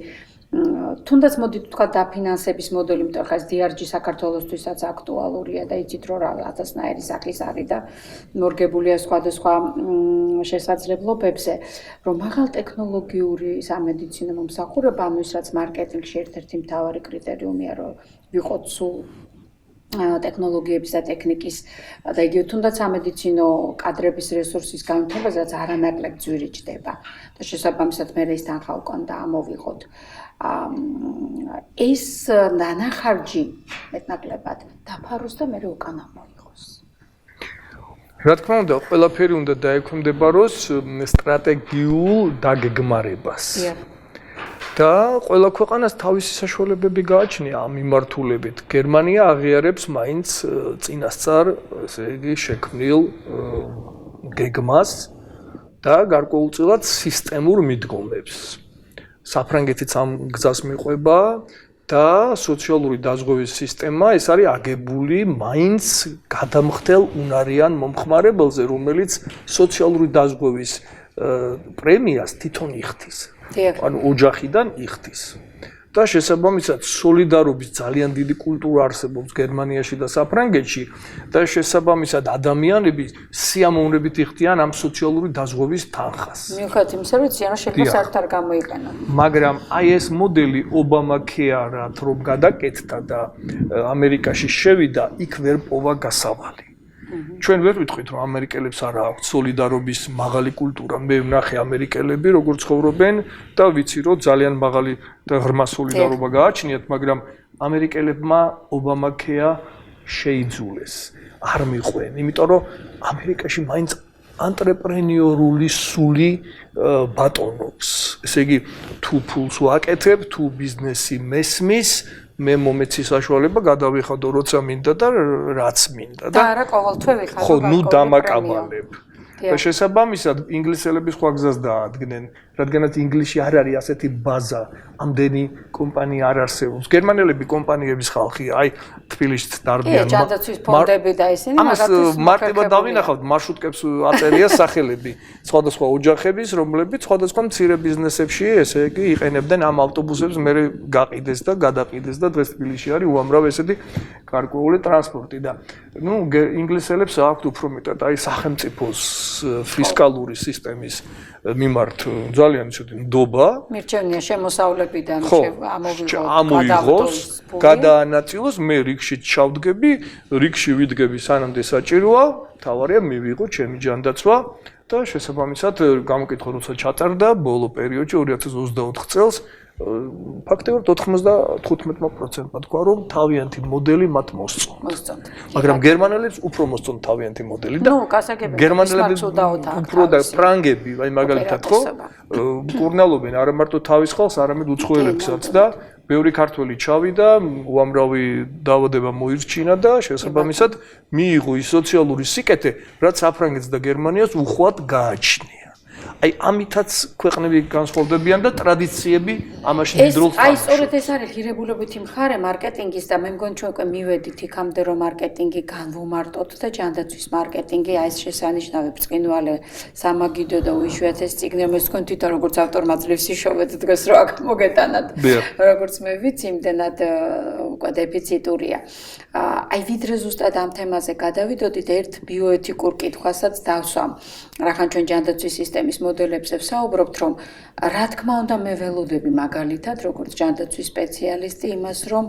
თუნდაც მოდით თქვა დაფინანსების მოდელი, იმიტომ ხა ეს DRG საქართველოსთვისაც აქტუალურია და იცით რომ რაღაცნაირი სახის არის და მორგებულია სხვადასხვა შესაძლებლობებზე, რომ მაღალ ტექნოლოგიური სამედიცინო მომსახურება, ანუ ის რაც მარკეტინგში ერთ-ერთი მთავარი კრიტერიუმია, რომ ვიყოთ სულ ტექნოლოგიების და ტექნიკის და იგივე თუნდაც სამედიცინო კადრების რესურსის განვითარებას, რაც არანაკლებ ძვირი ჭდება და შესაბამისად მე ის თანხალკონდა ამოვიღოთ. ეს ნანახარჯი მეტნაკლებად დაფაროს და მე უკან ამოიღოს. რა თქმა უნდა, ყველაფერი უნდა დაექვემდებაროს სტრატეგიულ დაგეგმარებას. და ყველა ქვეყანას თავისი საშუალებები გააჩნია ამ მიმართულებით. გერმანია აღიარებს მაინც წინასწარ, ესე იგი, შექმნილ გეგმას და გარკვეულწილად სისტემურ მიდგომებს. საფრანგეთიც ამ გზას მიყვება და სოციალური დაზღვევის სისტემა ეს არის აგებული მაინც გადამხდელ უნარიან მომხმარებელზე, რომელიც სოციალური დაზღვევის პრემიას თვითონ იხდის. ანუ ოჯახიდან იხდის. და შესაბამისად სოლიდარობის ძალიან დიდი კულტურა არსებობს გერმანიაში და საფრანგეთში და შესაბამისად ადამიანები სიამოვნებით იხდიან ამ სოციალური დაზღვევის თანხას. მიუხედავად იმისა, რომ ციანო შექმნა საერთოდ არ გამოიყენა. მაგრამ აი ეს მოდელი ობამაქეარად რომ გადაკეთდა და ამერიკაში შევიდა, იქ ვერ პოვა გასავალი. ჩვენ ვერ ვიტყვით რომ ამერიკელებს არ აქვს სოლიდარობის მაღალი კულტურა. მე ვნახე ამერიკელები როგორ ცხოვრობენ და ვიცი რომ ძალიან მაღალი და ღრმა სოლიდარობა გააჩნიათ, მაგრამ ამერიკელებმა ობამაქეა შეიძულეს. არ მიყვენ, იმიტომ რომ ამერიკაში მაინც ანტრეპრენიორული სული ბატონობს. ესე იგი, თუ ფულს ვაკეთებ, თუ ბიზნესი მესმის, მე მომეცი საშუალება გადავიხადო როცა მინდა და რაც მინდა და არა ყოველთვე ვიხადო. ხო, ნუ დამაკავალებ. და შესაბამისად ინგლისელები სხვა გზას დაადგნენ, რადგანაც ინგლისში არ არის ასეთი ბაზა, ამდენი კომპანია არ არსებობს. გერმანელები კომპანიების ხალხია, აი თბილისშიც დარბიან. ჯანდაცვის ფონდები და ისინი მაგათაც მარტივად დავინახავთ, მარშრუტკებს აწერია სახელები სხვადასხვა ოჯახების, რომლებიც სხვადასხვა მცირე ბიზნესებში, ესე იგი, იყენებდნენ ამ ავტობუსებს, მე გაყიდეს და გადაყიდეს და დღეს თბილისში არის უამრავ ესეთი გარკვეული ტრანსპორტი და ნუ ინგლისელებს აქვთ უფრო მეტად აი სახელმწიფოს ფისკალური სისტემის მიმართ ძალიან ისეთი ნდობა. მირჩევნია შემოსავლებიდან ამოიღოს, გადაანაწილოს, მე რიგში ჩავდგები, რიგში ვიდგები სანამდე საჭიროა, თავარია მივიღო ჩემი ჯანდაცვა და შესაბამისად გამოკითხო როცა ჩატარდა ბოლო პერიოდში 2024 წელს ფაქტობრივად 95%-მა თქვა რომ თავიანთი მოდელი მათ მოსწონთ. მაგრამ გერმანელებს უფრო მოსწონთ თავიანთი მოდელი და გერმანელები უფრო და ფრანგები, აი მაგალითად ხო, კურნალობენ არა მარტო თავის ხალხს, არამედ უცხოელებსაც და ბევრი ქართველი ჩავიდა, უამრავი დაავადება მოირჩინა და შესაბამისად მიიღო ის სოციალური სიკეთე, რაც საფრანგეთს და გერმანიას უხვად გააჩნია. აი ამითაც ქვეყნები განსხვავდებიან და ტრადიციები ამაში დიდ როლს თამაშობს. აი სწორედ ეს არის ღირებულებითი მხარე მარკეტინგის და მე მგონი ჩვენ უკვე მივედით იქამდე რომ მარკეტინგი განვუმარტოთ და ჯანდაცვის მარკეტინგი აი ეს შესანიშნავი ბრწყინვალე სამაგიდო და უიშვიათეს წიგნი მე თქვენ თვითონ როგორც ავტორმა ძლევს იშოვეთ დღეს რა მოგეტანათ. როგორც მე ვიცი, იმდენად უკვე დეფიციტურია. აი ვიდრე ზუსტად ამ თემაზე გადავიდოდით ერთ ბიოეთიკურ კითხვასაც დავსვამ. რახან ჩვენ ჯანდაცვის სისტემის მოდელებზე ვსაუბრობთ, რომ რა თქმა უნდა მე ველოდები მაგალითად, როგორც ჯანდაცვის სპეციალისტი, იმას, რომ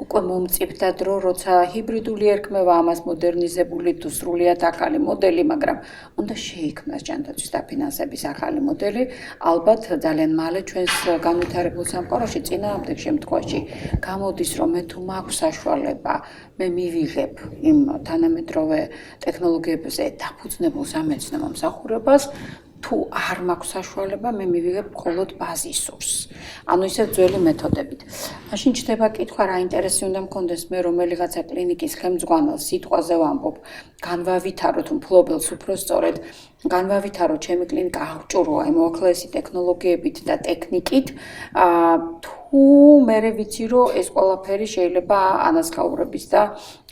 უკვე მომწიფდა დრო, როცა ჰიბრიდული ერქმევა ამას მოდერნიზებული თუ სრულიად ახალი მოდელი, მაგრამ უნდა შეიქმნას ჯანდაცვის დაფინანსების ახალი მოდელი, ალბათ ძალიან მალე ჩვენს განვითარებულ სამყაროში წინააღმდეგ შემთხვევაში გამოდის, რომ მე თუ მაქვს საშუალება, მე მივიღებ იმ თანამედროვე ტექნოლოგიებზე დაფუძნებულ სამედიცინო მომსახურებას, თუ არ მაქვს საშუალება, მე მივიღებ მხოლოდ ბაზისურს. ანუ ისე ძველი მეთოდებით. მაშინ ჩდება კითხვა, რა ინტერესი უნდა მქონდეს მე რომელიღაცა კლინიკის ხელმძღვანელს სიტყვაზე ვამბობ, განვავითაროთ მფლობელს უფრო სწორედ, განვავითარო ჩემი კლინიკა აღჭურვა იმ უახლოესი ტექნოლოგიებით და ტექნიკით, თუ მე ვიცი, რომ ეს ყველაფერი შეიძლება ანაზღაურების და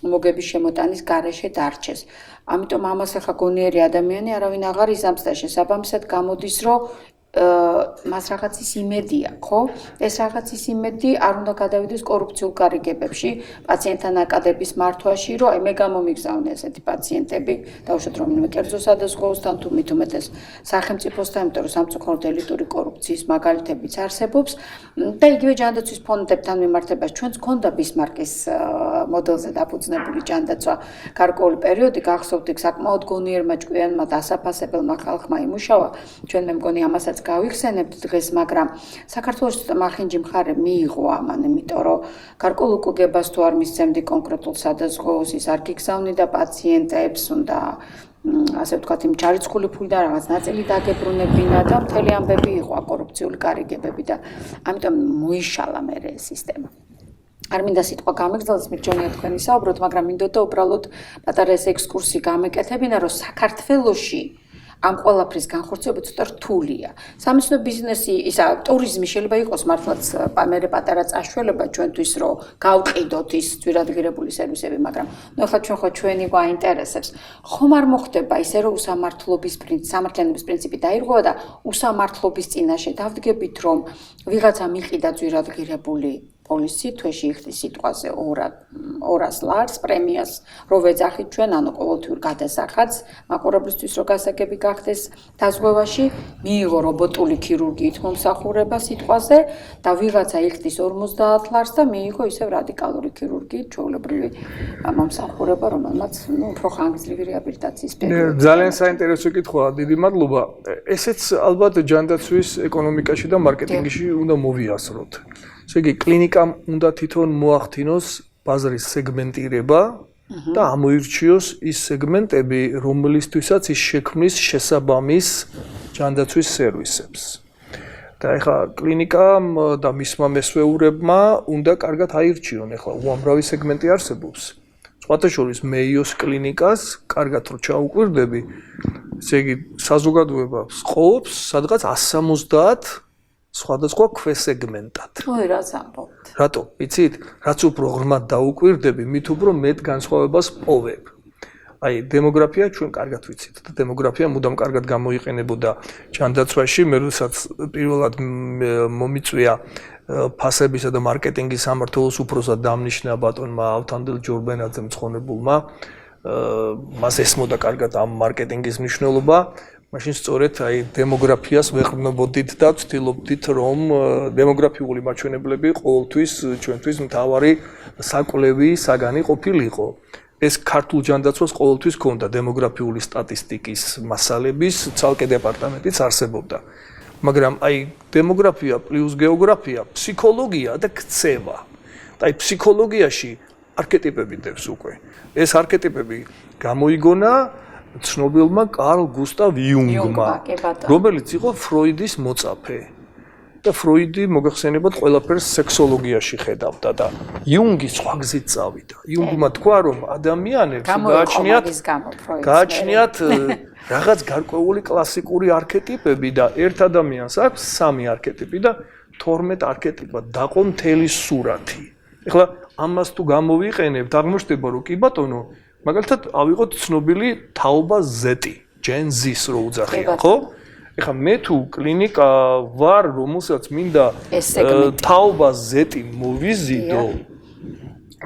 მოგების შემოტანის გარეშე დარჩეს. ამიტომ ამას ახლა გონიერი ადამიანი არავინ აღარ იზამს და შესაბამისად გამოდის, რომ მას რაღაც ის იმედი აქვს, ხო? ეს რაღაც ის იმედი არ უნდა გადავიდეს კორუფციულ გარიგებებში, პაციენტთან აკადების მართვაში, რომ აი მე გამომიგზავნე ესეთი პაციენტები, დავუშვათ რომელიმე კერძო სადაზღვეოსთან თუ მით უმეტეს სახელმწიფოსთან, იმიტომ რომ სამწუხაროდ ელიტური კორუფციის მაგალითებიც არსებობს და იგივე ჯანდაცვის ფონდებთან მიმართებას ჩვენც გქონდა ბისმარკის მოდელზე დაფუძნებული ჯანდაცვა გარკვეული პერიოდი, გახსოვთ, საკმაოდ გონიერმა ჭკვიანმა და ასაფასებელმა ხალხმა იმუშავა, ჩვენ მე მგონი ამასაც გავიხსენებთ დღეს, მაგრამ საქართველოს მახინჯი მხარე მიიღო ამან, იმიტომ რომ გარკვეულ უკუგებას თუ არ მისცემდი კონკრეტულ სადაზღვეოს, ის არ გიგზავნიდა პაციენტებს, უნდა ასე ვთქვათ, იმ ჩარიცხული ფული და რაღაც ნაწილი დაგებრუნებინა და მთელი ამბები იყო კორუფციული გარიგებები და ამიტომ მოიშალა მე ეს სისტემა. არ მინდა სიტყვა გამეგზავნოს, მირჩევნია თქვენი საუბროთ, მაგრამ მინდოდა უბრალოდ პატარა ეს ექსკურსი გამეკეთებინა, რომ საქართველოში ამ ყველაფრის განხორციელება ცოტა რთულია. სამეცნიერო ბიზნესი, ისა ტურიზმი შეიძლება იყოს მართლაც მე პატარა წაშველება ჩვენთვის, რომ გავყიდოთ ის ძვირადღირებული სერვისები, მაგრამ ნუ ახლა ჩვენ ხო ჩვენი გვაინტერესებს. ხომ არ მოხდება ისე, რომ სამართლიანობის პრინციპი დაირღვევა და უსამართლობის წინაშე დავდგებით, რომ ვიღაცა მიყიდა ძვირადღირებული პოლისი თვეში იხდის სიტყვაზე 200 ლარს პრემიას, რომ ვეძახით ჩვენ, ანუ ყოველთვიურ გადასახადს მაყურებლისთვის რომ გასაგები გახდეს დაზღვევაში, მიიღო რობოტული ქირურგიით მომსახურება სიტყვაზე და ვიღაცა იხდის 50 ლარს და მიიღო ისევ რადიკალური ქირურგიით ჩვეულებრივი მომსახურება, რომელმაც უფრო ხანგრძლივი რეაბილიტაციის პერიოდი. ძალიან საინტერესო კითხვაა, დიდი მადლობა. ესეც ალბათ ჯანდაცვის ეკონომიკაში და მარკეტინგში უნდა მოვიასროთ. ესე იგი, კლინიკამ უნდა თვითონ მოახდინოს ბაზრის სეგმენტირება და ამოირჩიოს ის სეგმენტები, რომლისთვისაც ის შექმნის შესაბამის ჯანდაცვის სერვისებს. და ეხლა კლინიკამ და მისმა მესვეურებმა უნდა კარგად აირჩიონ, ეხლა უამრავი სეგმენტი არსებობს. სხვათა შორის მეიოს კლინიკას კარგად რო ჩაუკვირდები, ესე იგი, საზოგადოება სყობს სადღაც 170 სხვადასხვა ქვესეგმენტად. ой, რაც ამბობთ. რატო? იცით? რაც უფრო ღრმად დაუკვირდები, მით უფრო მეტ განსხვავებას პოვებ. აი, დემოგრაფია ჩვენ კარგად ვიცით და დემოგრაფია მუდამ კარგად გამოიყენებოდა ჯანდაცვაში, მე როდესაც პირველად მომიწვია ფასებისა და მარკეტინგის სამმართველოს უფროსად დამნიშნა ბატონმა ავთანდილ ჯორბენაძემ მცხონებულმა, მას ესმოდა კარგად ამ მარკეტინგის მნიშვნელობა. მაშინ სწორედ აი დემოგრაფიას ვეყრდნობოდით და ვცდილობდით, რომ დემოგრაფიული მაჩვენებლები ყოველთვის ჩვენთვის მთავარი საკვლევი საგანი ყოფილიყო. ეს ქართულ ჯანდაცვას ყოველთვის ჰქონდა დემოგრაფიული სტატისტიკის მასალების ცალკე დეპარტამენტიც არსებობდა. მაგრამ აი დემოგრაფია პლუს გეოგრაფია, ფსიქოლოგია და ქცევა. და აი ფსიქოლოგიაში არქეტიპები დევს უკვე. ეს არქეტიპები გამოიგონა ცნობილმა კარლ გუსტავ იუნგმა, რომელიც იყო ფროიდის მოწაფე. და ფროიდი მოგეხსენებათ ყველაფერს სექსოლოგიაში ხედავდა და იუნგი სხვა გზით წავიდა. იუნგმა თქვა, რომ ადამიანებს გააჩნიათ რაღაც გარკვეული კლასიკური არქეტიპები და ერთ ადამიანს აქვს 3 არქეტიპი და 12 არქეტიპად დაყო მთელი სურათი. ეხლა ამას თუ გამოვიყენებთ, აღმოჩნდება, რომ კი ბატონო, მაგალითად ავიღოთ ცნობილი თაობა Z, Gen Z-ს რო უძახიან, ხო? ეხლა მე თუ კლინიკა ვარ, რომელსაც მინდა თაობა Z მოვიზიდო,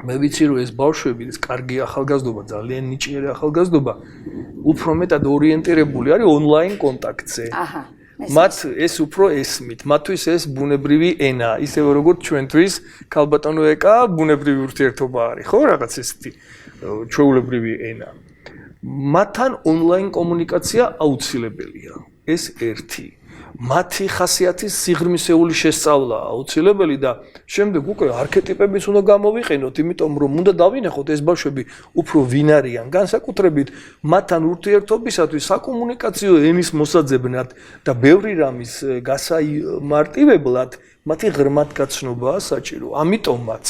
მე ვიცი რომ ეს ბავშვები, ეს კარგი ახალგაზრდობა, ძალიან ნიჭიერი ახალგაზრდობა, უფრო მეტად ორიენტირებული არის ონლაინ კონტაქტზე. აჰა. მათ ეს უფრო ესმით, მათთვის ეს ბუნებრივი ენა, ისევე როგორც ჩვენთვის ქალბატონო ეკა ბუნებრივი ურთიერთობა არის, ხო, რაღაც ესეთი ჩვეულებრივი ენა. მათთან ონლაინ კომუნიკაცია აუცილებელია. ეს ერთი. მათი ხასიათის სიღრმისეული შესწავლა აუცილებელი და შემდეგ უკვე არქეტიპებიც უნდა გამოვიყენოთ, იმიტომ რომ უნდა დავინახოთ ეს ბავშვები უფრო ვინ არიან, განსაკუთრებით მათთან ურთიერთობისათვის საკომუნიკაციო ენის მოსაძებნად და ბევრი რამის გასაიმარტივებლად მათი ღრმად გაცნობაა საჭირო. ამიტომაც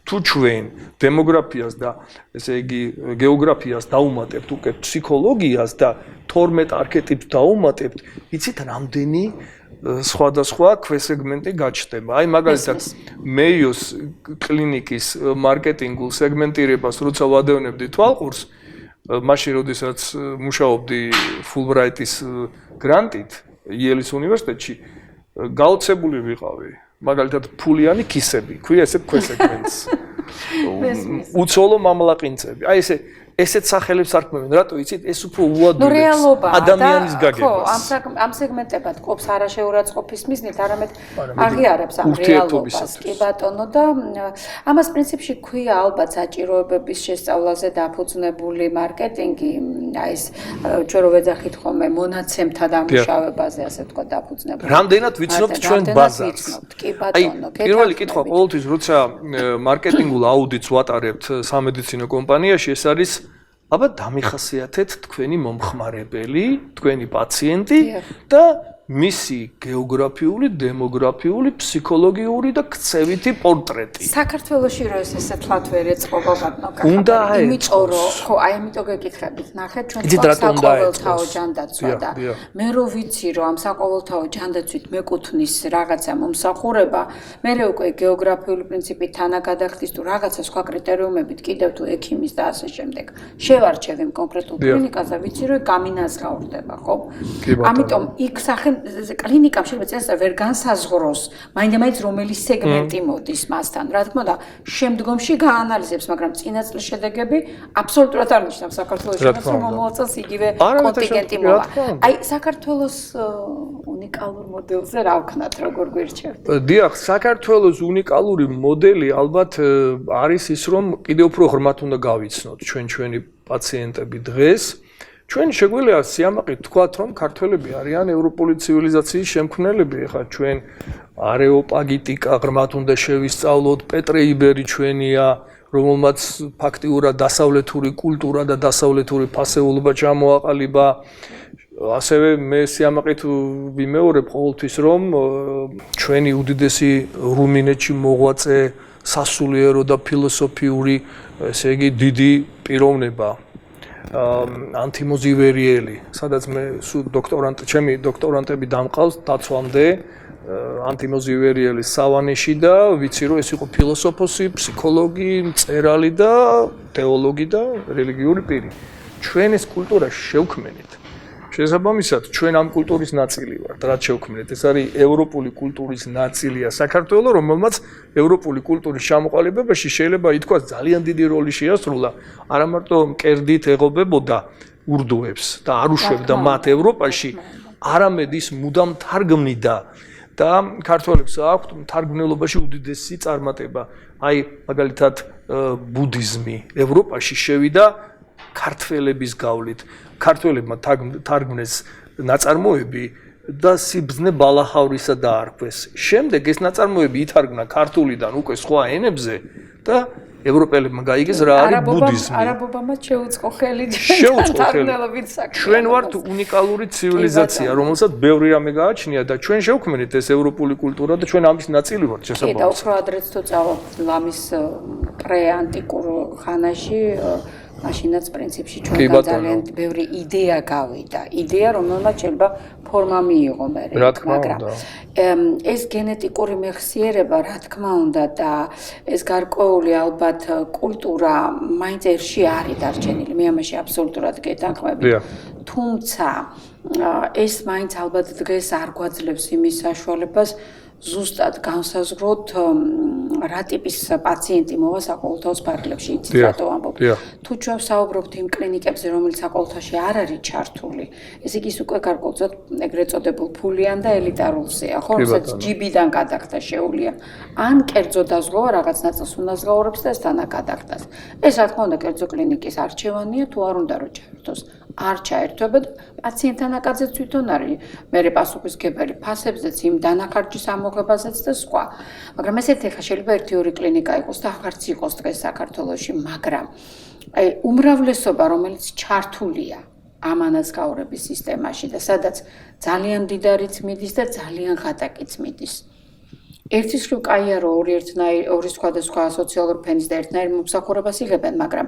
თუ ჩვენ დემოგრაფიას და ესე იგი გეოგრაფიას დაუმატებთ უკვე ფსიქოლოგიას და 12 არქეტიპს დაუმატებთ, იცით რამდენი სხვადასხვა ქვესეგმენტი გაჩნდება. აი მაგალითად მეიოს კლინიკის მარკეტინგულ სეგმენტირებას როცა ვადევნებდი თვალყურს, მაშინ როდესაც მუშაობდი ფულბრაიტის გრანტით, იელის უნივერსიტეტში გაოცებული ვიყავი. მაგალითად ფულიანი კისები, ქვია ესეთ ქვესეგმენტს. უცოლო მამლაყინწები. აი ესეთ სახელებს არ ქმნიან, რატო იცით? ეს უფრო უადვილებს ადამიანის გაგებას. ხო, ამ სეგმენტებად ყოფს არაშეურაცხყოფის მიზნით, არამედ აღიარებს ამ რეალობას. კი ბატონო და ამას პრინციპში ქვია ალბათ საჭიროებების შესწავლაზე დაფუძნებული მარკეტინგი, აი ეს ჩვენ რო ვეძახით ხოლმე მონაცემთა დამუშავებაზე, ასე ვთქვათ, დაფუძნებული. რამდენად ვიცნობთ ჩვენ ბაზარს? კი ბატონო, პირველი კითხვა ყოველთვის როცა მარკეტინგულ აუდიტს ვატარებთ სამედიცინო კომპანიაში, ეს არის აბა დამიხასიათეთ თქვენი მომხმარებელი, თქვენი პაციენტი და მისი გეოგრაფიული, დემოგრაფიული, ფსიქოლოგიური და ქცევითი პორტრეტი. საქართველოში რო ესეთლად ვერ ეწყობა ბატონო კახაბერი. უნდა იმიტომ რომ ხო, აი ამიტომ გეკითხებით, ნახეთ ჩვენ საყოველთაო ჯანდაცვა და მე რო ვიცი რომ ამ საყოველთაო ჯანდაცვით მეკუთვნის რაღაცა მომსახურება, მე უკვე გეოგრაფიული პრინციპით თანაგადახდის თუ რაღაცა სხვა კრიტერიუმებით კიდევ თუ ექიმის და ასე შემდეგ. შევარჩევ იმ კონკრეტულ კლინიკას და ვიცი რომ გამინაზღაურდება, ხო? ამიტომ იქ კლინიკამ შეიძლება წესად ვერ განსაზღვროს მაინდა-მაინც რომელი სეგმენტი მოდის მასთან. რა თქმა უნდა, შემდგომში გაანალიზებს, მაგრამ წინა წლის შედეგები აბსოლუტურად არ ნიშნავს საქართველოში, რომ მომავალ წელს იგივე კონტინგენტი მოვა. აი, საქართველოს უნიკალურ მოდელზე რა ვქნათ, როგორ გვირჩევთ? დიახ, საქართველოს უნიკალური მოდელი ალბათ არის ის, რომ კიდევ უფრო ღრმად უნდა გავიცნოთ ჩვენი პაციენტები დღეს. ჩვენ შეგვიძლია სიამაყით თქვათ, რომ ქართველები არიან ევროპული ცივილიზაციის შემქმნელები. ეხლა ჩვენ არეოპაგიტიკა ღრმად უნდა შევისწავლოთ, პეტრე იბერი ჩვენია, რომელმაც ფაქტიურად დასავლეთური კულტურა და დასავლეთური ფასეულობა ჩამოაყალიბა. ასევე მე სიამაყით ვიმეორებ ყოველთვის, რომ ჩვენი უდიდესი რუმინეთში მოღვაწე სასულიერო და ფილოსოფიური, ესე იგი, დიდი პიროვნება ანთიმოზივერიელი, სადაც მე ჩემი დოქტორანტები დამყავს დაცვამდე ანთიმოზივერიელის სავანეში და ვიცი რომ ეს იყო ფილოსოფოსი, ფსიქოლოგი, მწერალი და თეოლოგი და რელიგიური პირი. ჩვენ ეს კულტურა შევქმნით. შესაბამისად, ჩვენ ამ კულტურის ნაწილი ვართ, რაც შევქმნით. ეს არის ევროპული კულტურის ნაწილია საქართველო, რომელმაც ევროპული კულტურის ჩამოყალიბებაში შეიძლება ითქვას ძალიან დიდი როლი შეასრულა. არა მარტო მკერდით ეღობებოდა ურდუებს და არ უშვებდა მათ ევროპაში, არამედ ის მუდამ თარგმნიდა და ქართველებს აქვთ თარგმნელობაში უდიდესი წარმატება. აი, მაგალითად, ბუდიზმი ევროპაში შევიდა ქართველების გავლით. ქართველებმა თარგმნეს ნაწარმოები და სიბრძნე ბალაჰავრისა დაარქვეს. შემდეგ ეს ნაწარმოები ითარგმნა ქართულიდან უკვე სხვა ენებზე და ევროპელებმა გაიგეს რა არის ბუდიზმი. არაბობამაც შეუწყო ხელი თარგმნელობით საქმე. ჩვენ ვართ უნიკალური ცივილიზაცია, რომელსაც ბევრი რამე გააჩნია და ჩვენ შევქმნით ეს ევროპული კულტურა და ჩვენ ამის ნაწილი ვართ შესაბამისად. და უფრო ადრეც თუ წავავთ ლამის პრეანტიკურ ხანაში მაშინაც პრინციპში ჩვენგან ძალიან ბევრი იდეა გავიდა. იდეა, რომელმაც შეიძლება ფორმა მიიღო მე, მაგრამ ეს გენეტიკური მეხსიერება, რა თქმა უნდა და ეს გარკვეული ალბათ კულტურა მაინც ერში არის დარჩენილი. მე ამაში აბსოლუტურად გეთანხმები. თუმცა ეს მაინც ალბათ დღეს არ გვაძლევს იმის საშუალებას ზუსტად განსაზღვროთ რა ტიპის პაციენტი მოვა საყოველთაოს ფარგლებში, იცით რატო ვამბობ? თუ ჩვენ ვსაუბრობთ იმ კლინიკებზე, რომელიც საყოველთაოში არ არის ჩართული, ესე იგი ის უკვე გარკვეულწოდ ეგრეთ წოდებულ ფულიან და ელიტარულზეა, ხო, რომელსაც ჯიბიდან გადახდა შეუძლია. ან კერძო დაზღვევა რაღაც ნაწილს უნაზღაურებს და ეს თანაგადახდას. ეს რა თქმა უნდა კერძო კლინიკის არჩევანია, თუ არ უნდა რომ ჩაერთოს. არ ჩაერთვება და პაციენტთან აკაცებს თვითონ არის მერე პასუხისმგებელი ფასებზეც, იმ დანახარჯის ამოღებაზეც და სხვა. მაგრამ ესეთ ეხა შეიძლება 1-2 კლინიკა იყოს და აღარც იყოს დღეს საქართველოში, მაგრამ აი უმრავლესობა, რომელიც ჩართულია ამ ანაზღაურების სისტემაში და სადაც ძალიან მდიდარიც მიდის და ძალიან ღატაკიც მიდის. ერთის რო კაია რომ ორი სხვადასხვა სოციალური ფენის და ერთნაირ მომსახურებას იღებენ, მაგრამ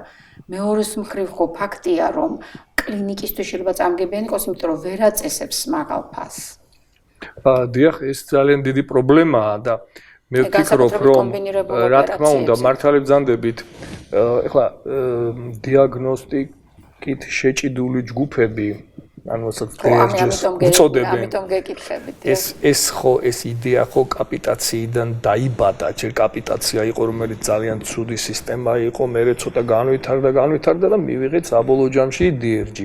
მეორის მხრივ ხო ფაქტია, რომ კლინიკისთვის შეიძლება წამგებიანი იყოს, იმიტომ რომ ვერ აწესებს მაღალ ფასს. დიახ, ეს ძალიან დიდი პრობლემაა და მე ვფიქრობ, რომ რა თქმა უნდა, მართალი ბრძანდებით, ეხლა დიაგნოსტიკით შეჭიდული ჯგუფები ანუ რასაც DRG-ს უწოდებენ. ამიტომ გეკითხებით. ეს იდეა ხო კაპიტაციიდან დაიბადა, ჯერ კაპიტაცია იყო, რომელიც ძალიან ცუდი სისტემა იყო, მერე ცოტა განვითარდა და მივიღეთ საბოლოო ჯამში DRG.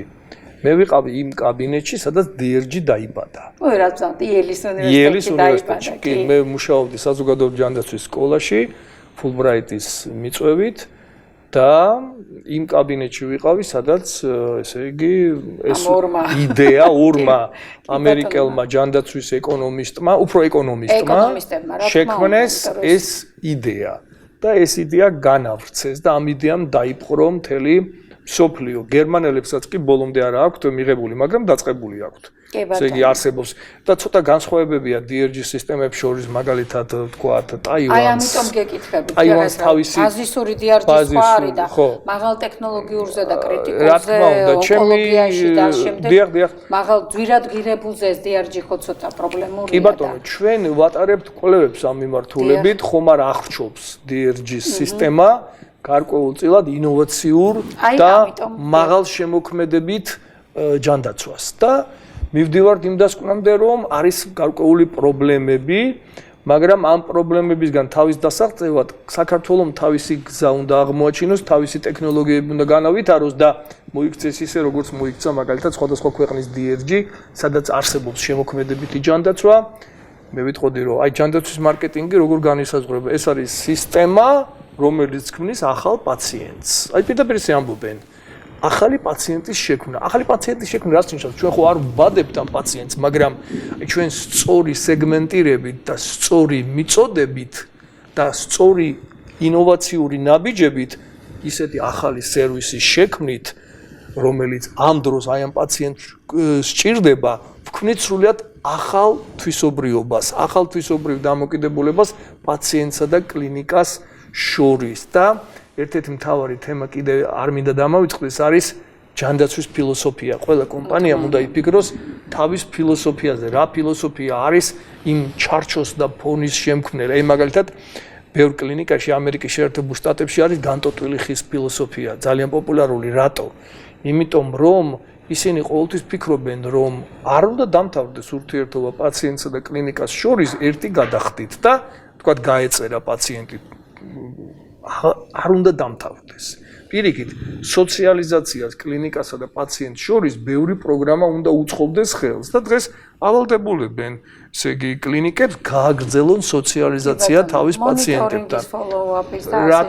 მე ვიყავი იმ კაბინეტში, სადაც DRG დაიბადა. ой, რა ვთქვათ, ielis უნივერსიტეტში. კი, მე მუშაობდი საზოგადოებრივი ჯანდაცვის სკოლაში, Fulbright-ის მიწვევით და იმ კაბინეტში ვიყავი, სადაც ესე იგი ეს იდეა ორმა ამერიკელმა ჯანდაცვის ეკონომისტმა, უფრო ეკონომისტმა შექმნეს ეს იდეა და ეს იდეა განავრცეს და ამ იდეამ დაიპყრო მთელი სოფლიო. გერმანელებსაც კი ბოლომდე არა აქვთ მიღებული, მაგრამ დაწყებული აქვთ. ესე იგი არსებობს და ცოტა განსხვავებებია DRG სისტემებს შორის, მაგალითად თქვათ ტაივანს. აი ამიტომ გეკითხებით. ტაივანს თავისი ბაზისური DRG სხვა არის და მაღალ ტექნოლოგიურზე და კრიტიკულზე, ონკოლოგიაში და შემდეგ მაღალ ძვირადღირებულზე DRG ხო ცოტა პრობლემურია. კი ბატონო, ჩვენ ვატარებთ კვლევებს ამ მიმართულებით, ხომ არ აღრჩობს DRG სისტემა გარკვეულწილად ინოვაციურ და მაღალ შემოქმედებით ჯანდაცვას და მივდივართ იმ დასკვნამდე, რომ არის გარკვეული პრობლემები, მაგრამ ამ პრობლემებისგან თავის დასაღწევად საქართველოს თავისი გზა უნდა აღმოაჩინოს, თავისი ტექნოლოგიები უნდა განავითაროს და მოიქცეს ისე, როგორც მოიქცა მაგალითად სხვადასხვა ქვეყნის DRG, სადაც არსებობს შემოქმედებითი ჯანდაცვა. მე ვიტყოდი, რომ აი ჯანდაცვის მარკეტინგი როგორ განისაზღვრება, ეს არის სისტემა, რომელიც ქმნის ახალ პაციენტს. აი პირდაპირ ისე ამბობენ. ახალი პაციენტის შექმნა. ახალი პაციენტის შექმნა რაც ნიშნავს, ჩვენ ხო არ ვბადებთ ამ პაციენტს, მაგრამ ჩვენ სწორი სეგმენტირებით და სწორი მიწოდებით და სწორი ინოვაციური ნაბიჯებით ისეთი ახალი სერვისი შექმნით, რომელიც ამ დროს აი ამ პაციენტს სჭირდება, ვქმნით სრულიად ახალ თვისობრიობას, ახალ თვისობრიվ დამოკიდებულებას პაციენტსა და კლინიკას შორის და ერთ-ერთი მთავარი თემა კიდე არ მინდა დამავიწყდეს, არის ჯანდაცვის ფილოსოფია. ყველა კომპანიამ უნდა იფიქროს თავის ფილოსოფიაზე, რა ფილოსოფია არის იმ ჩარჩოს და ფონის შემქმნელი. აი მაგალითად, ბევრ კლინიკაში ამერიკის შეერთებულ შტატებში არის განტოტვილი ხის ფილოსოფია, ძალიან პოპულარული. რატო? იმიტომ რომ ისინი ყოველთვის ფიქრობენ, რომ არ უნდა დამთავრდეს ურთიერთობა პაციენტსა და კლინიკას შორის ერთი გადახდით და თქვათ გაეწერა პაციენტი არ უნდა დამთავრდეს. პირიქით, სოციალიზაციას კლინიკასა და პაციენტს შორის ბევრი პროგრამა უნდა უწყობდეს ხელს და დღეს ავალდებულებენ, ესე იგი, კლინიკებს გააგრძელონ სოციალიზაცია თავის პაციენტებთან. რა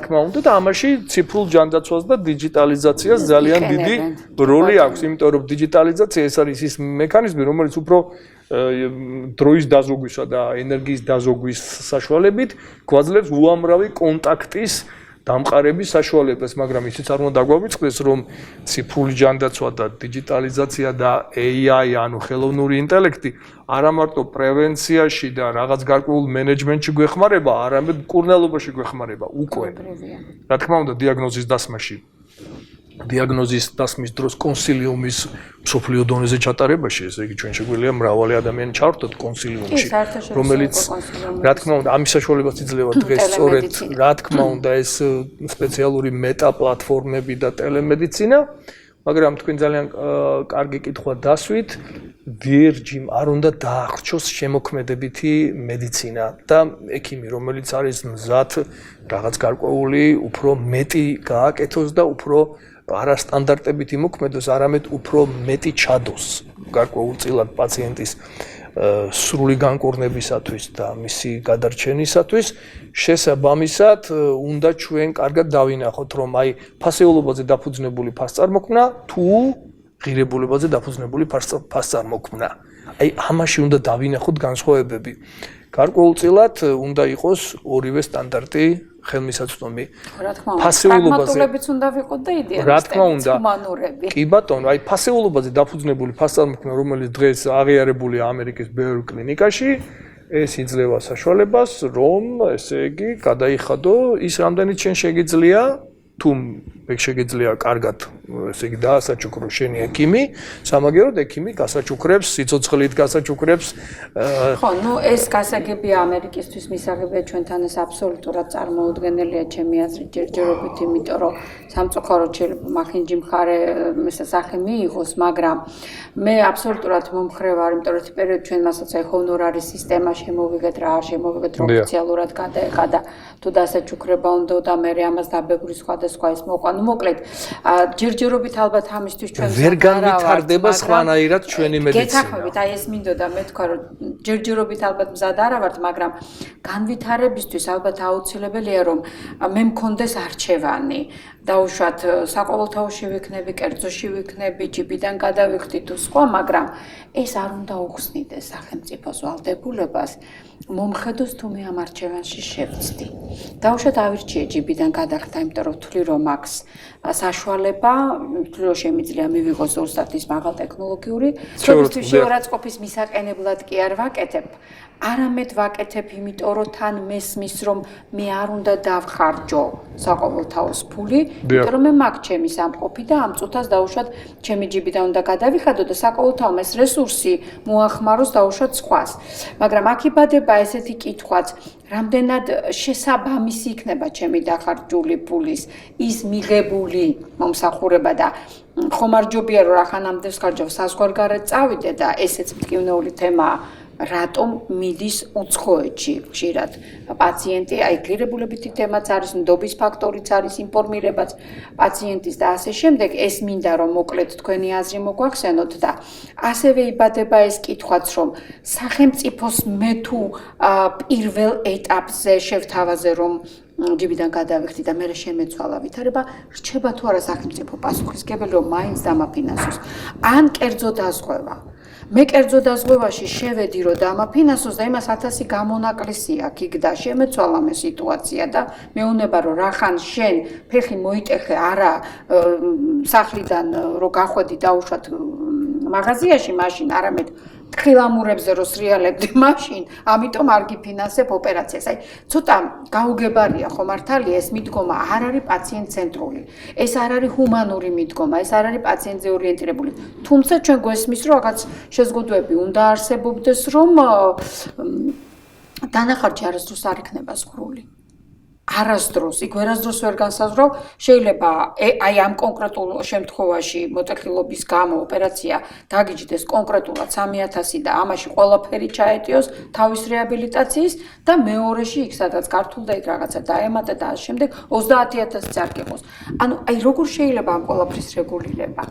თქმა უნდა, და ამაში ციფრულ ჯანდაცვას და დიჯიტალიზაციას ძალიან დიდი როლი აქვს, იმიტომ რომ დიჯიტალიზაცია ეს არის ის მექანიზმი, რომელიც უფრო დროის დაზოგვისა და ენერგიის დაზოგვის საშუალებით გვაძლევს უამრავი კონტაქტის დამყარების საშუალებას, მაგრამ ისიც არ უნდა დაგვაუწყდეს, რომ ციფრული ჯანდაცვა და დიჯიტალიზაცია და AI, ანუ ხელოვნური ინტელექტი არა მარტო პრევენციაში და რაღაც გარკვეულ მენეჯმენტში გვეხმარება, არამედ მკურნალობაში გვეხმარება უკვე. რა თქმა უნდა, დიაგნოზის დასმაში დიაგნოზის დასმის დროს კონსილიუმის სოფლიო დონეზე ჩატარებაში, ესე იგი ჩვენ შეგვიძლია მრავალი ადამიანი ჩავერთოთ კონსილიუმში, რომელიც რა თქმა უნდა ამის საშუალებას იძლევა დღეს სწორედ რა თქმა უნდა ეს სპეციალური მეტა პლატფორმები და ტელემედიცინა, მაგრამ თქვენ ძალიან კარგი კითხვა დასვით, DRG-მ არ უნდა დაახრჩოს შემოქმედებითი მედიცინა და ექიმი, რომელიც არის მზად რაღაც გარკვეული უფრო მეტი გააკეთოს და უფრო არასტანდარტებით იმოქმედოს, არამედ უფრო მეტი ჩადოს გარკვეულწილად პაციენტის სრული განკურნებისათვის და მისი გადარჩენისათვის. შესაბამისად, უნდა ჩვენ კარგად დავინახოთ, რომ აი ფასეულობაზე დაფუძნებული ფასწარმოქმნა თუ ღირებულებაზე დაფუძნებული ფასწარმოქმნა. აი ამაში უნდა დავინახოთ განსხვავებები. გარკვეულწილად უნდა იყოს ორივე სტანდარტი ხელმისაწვდომი. რა თქმა უნდა, პრაგმატულებიც უნდა ვიყოთ და იდეალისტებიც, ჰუმანურები. კი ბატონო, აი ფასეულობაზე დაფუძნებული ფასწარმოქმნა, რომელიც დღეს აღიარებულია ამერიკის ბევრ კლინიკაში, ეს იძლევა საშუალებას, რომ ესე იგი გადაიხადო ის რამდენიც შენ შეგიძლია, თუ ეგ შეგიძლია კარგად, ესე იგი დაასაჩუქრო შენი ექიმი, სამაგიეროდ ექიმი გასაჩუქრებს, სიცოცხლით გასაჩუქრებს. ხო, ნუ ეს გასაგებია ამერიკისთვის მისაღებია ჩვენთან ეს აბსოლუტურად წარმოუდგენელია ჩემი აზრით ჯერჯერობით, იმიტომ რომ სამწუხაროდ შეიძლება მახინჯი მხარე შესახე მიიღოს, მაგრამ მე აბსოლუტურად მომხრე ვარ, იმიტომ რომ პერიოდ ჩვენ მასაც აი ჰონორარის სისტემა შემოვიღეთ რა არ შემოვიღეთ რომ ოფიციალურად გადაეყადა თუ დასაჩუქრება უნდა და მე ამას დაბებრი სხვადასხვა ის მოყვა. ნუ მოკლედ ჯერჯერობით ალბათ ამისთვის ჩვენ ვერ განვითარდება სხვანაირად ჩვენი მედიცინა. გეთახმებით, აი ეს მინდოდა მე თქვა რომ ჯერჯერობით ალბათ მზად არ ვართ, მაგრამ განვითარებისთვის ალბათ აუცილებელია რომ მე მქონდეს არჩევანი. დაუშვათ საყოველთაოში ვიქნები, კერძოში ვიქნები, ჯიბიდან გადავიხდი თუ სხვა, მაგრამ ეს არ უნდა უხსნიდეს სახელმწიფოს ვალდებულებას მომხედოს თუ მე ამ არჩევანში შევწდი. დაუშვათ ავირჩიე ჯიბიდან გადახდა, იმიტომ რომ ვთვლი რომ აქვს საშუალება, ვთვლი რომ შემიძლია მივიღოს ზუსტად ის მაღალ ტექნოლოგიური სოფლის შეურაცხყოფის მისაყენებლად კი არ ვაკეთებ. არამედ ვაკეთებ, იმიტომ რომ თან მესმის რომ მე არ უნდა დავხარჯო საყოველთაოს ფული, იმიტომ რომ მე მაქვს ჩემი სამყოფი და ამ წუთას დაუშვათ ჩემი ჯიბიდან უნდა გადავიხადო და საყოველთაომ ეს რესურსი მოახმაროს დაუშვათ სხვას. მაგრამ აქ იბადება ესეთი კითხვაც, რამდენად შესაბამისი იქნება ჩემი დახარჯული ფულის ის მიღებული მომსახურება და ხომ არ ჯობია რომ რახანამდე ვსხარჯავ საზღვარგარეთ წავიდე და ესეც მტკივნეული თემაა. რატომ მიდის უცხოეთში ხშირად პაციენტი, აი ღირებულებითი თემაც არის, ნდობის ფაქტორიც არის, ინფორმირებაც პაციენტის და ასე შემდეგ, ეს მინდა რომ მოკლედ თქვენი აზრი მოგვახსენოთ და ასევე იბადება ეს კითხვაც, რომ სახელმწიფოს მე თუ პირველ ეტაპზე შევთავაზე რომ ჯიბიდან გადავიხდი და მე შემეცვალა ვითარება, რჩება თუ არა სახელმწიფო პასუხისმგებელი რომ მაინც დამაფინანსოს, ან კერძო დაზღვევა. მე კერძო დაზღვევაში შევედი რომ დამაფინანსოს და იმას 1000 გამონაკლისი აქვს იქ და შემეცვალა მე სიტუაცია და მეუნება რომ რახან შენ ფეხი მოიტეხე არა სახლიდან რომ გახვედი დაუშვათ მაღაზიაში მაშინ არამედ თხილამურებზე რო სრიალებდი მაშინ, ამიტომ არ გიფინანსებ ოპერაციას. აი, ცოტა გაუგებარია ხო მართალია ეს მიდგომა არ არის პაციენტ ცენტრული. ეს არ არის ჰუმანური მიდგომა, ეს არ არის პაციენტზე ორიენტირებული. თუმცა ჩვენ გვესმის რომ რაღაც შეზღუდვები უნდა არსებობდეს, რომ დანახარჯი არასდროს არ იქნება ზღვრული. არასდროს, იქ ვერასდროს ვერ განსაზღვრავ, შეიძლება აი ამ კონკრეტულ შემთხვევაში მოტეხილობის გამო ოპერაცია დაგიჯდეს კონკრეტულად 3000 და ამაში ყველაფერი ჩაეტიოს თავის რეაბილიტაციის და მეორეში იქ სადაც გართულ და იქ რაღაცა დაემატა და ამ შემდეგ 30000 არ გიყოს. ანუ აი როგორ შეიძლება ამ ყველაფრის რეგულირება?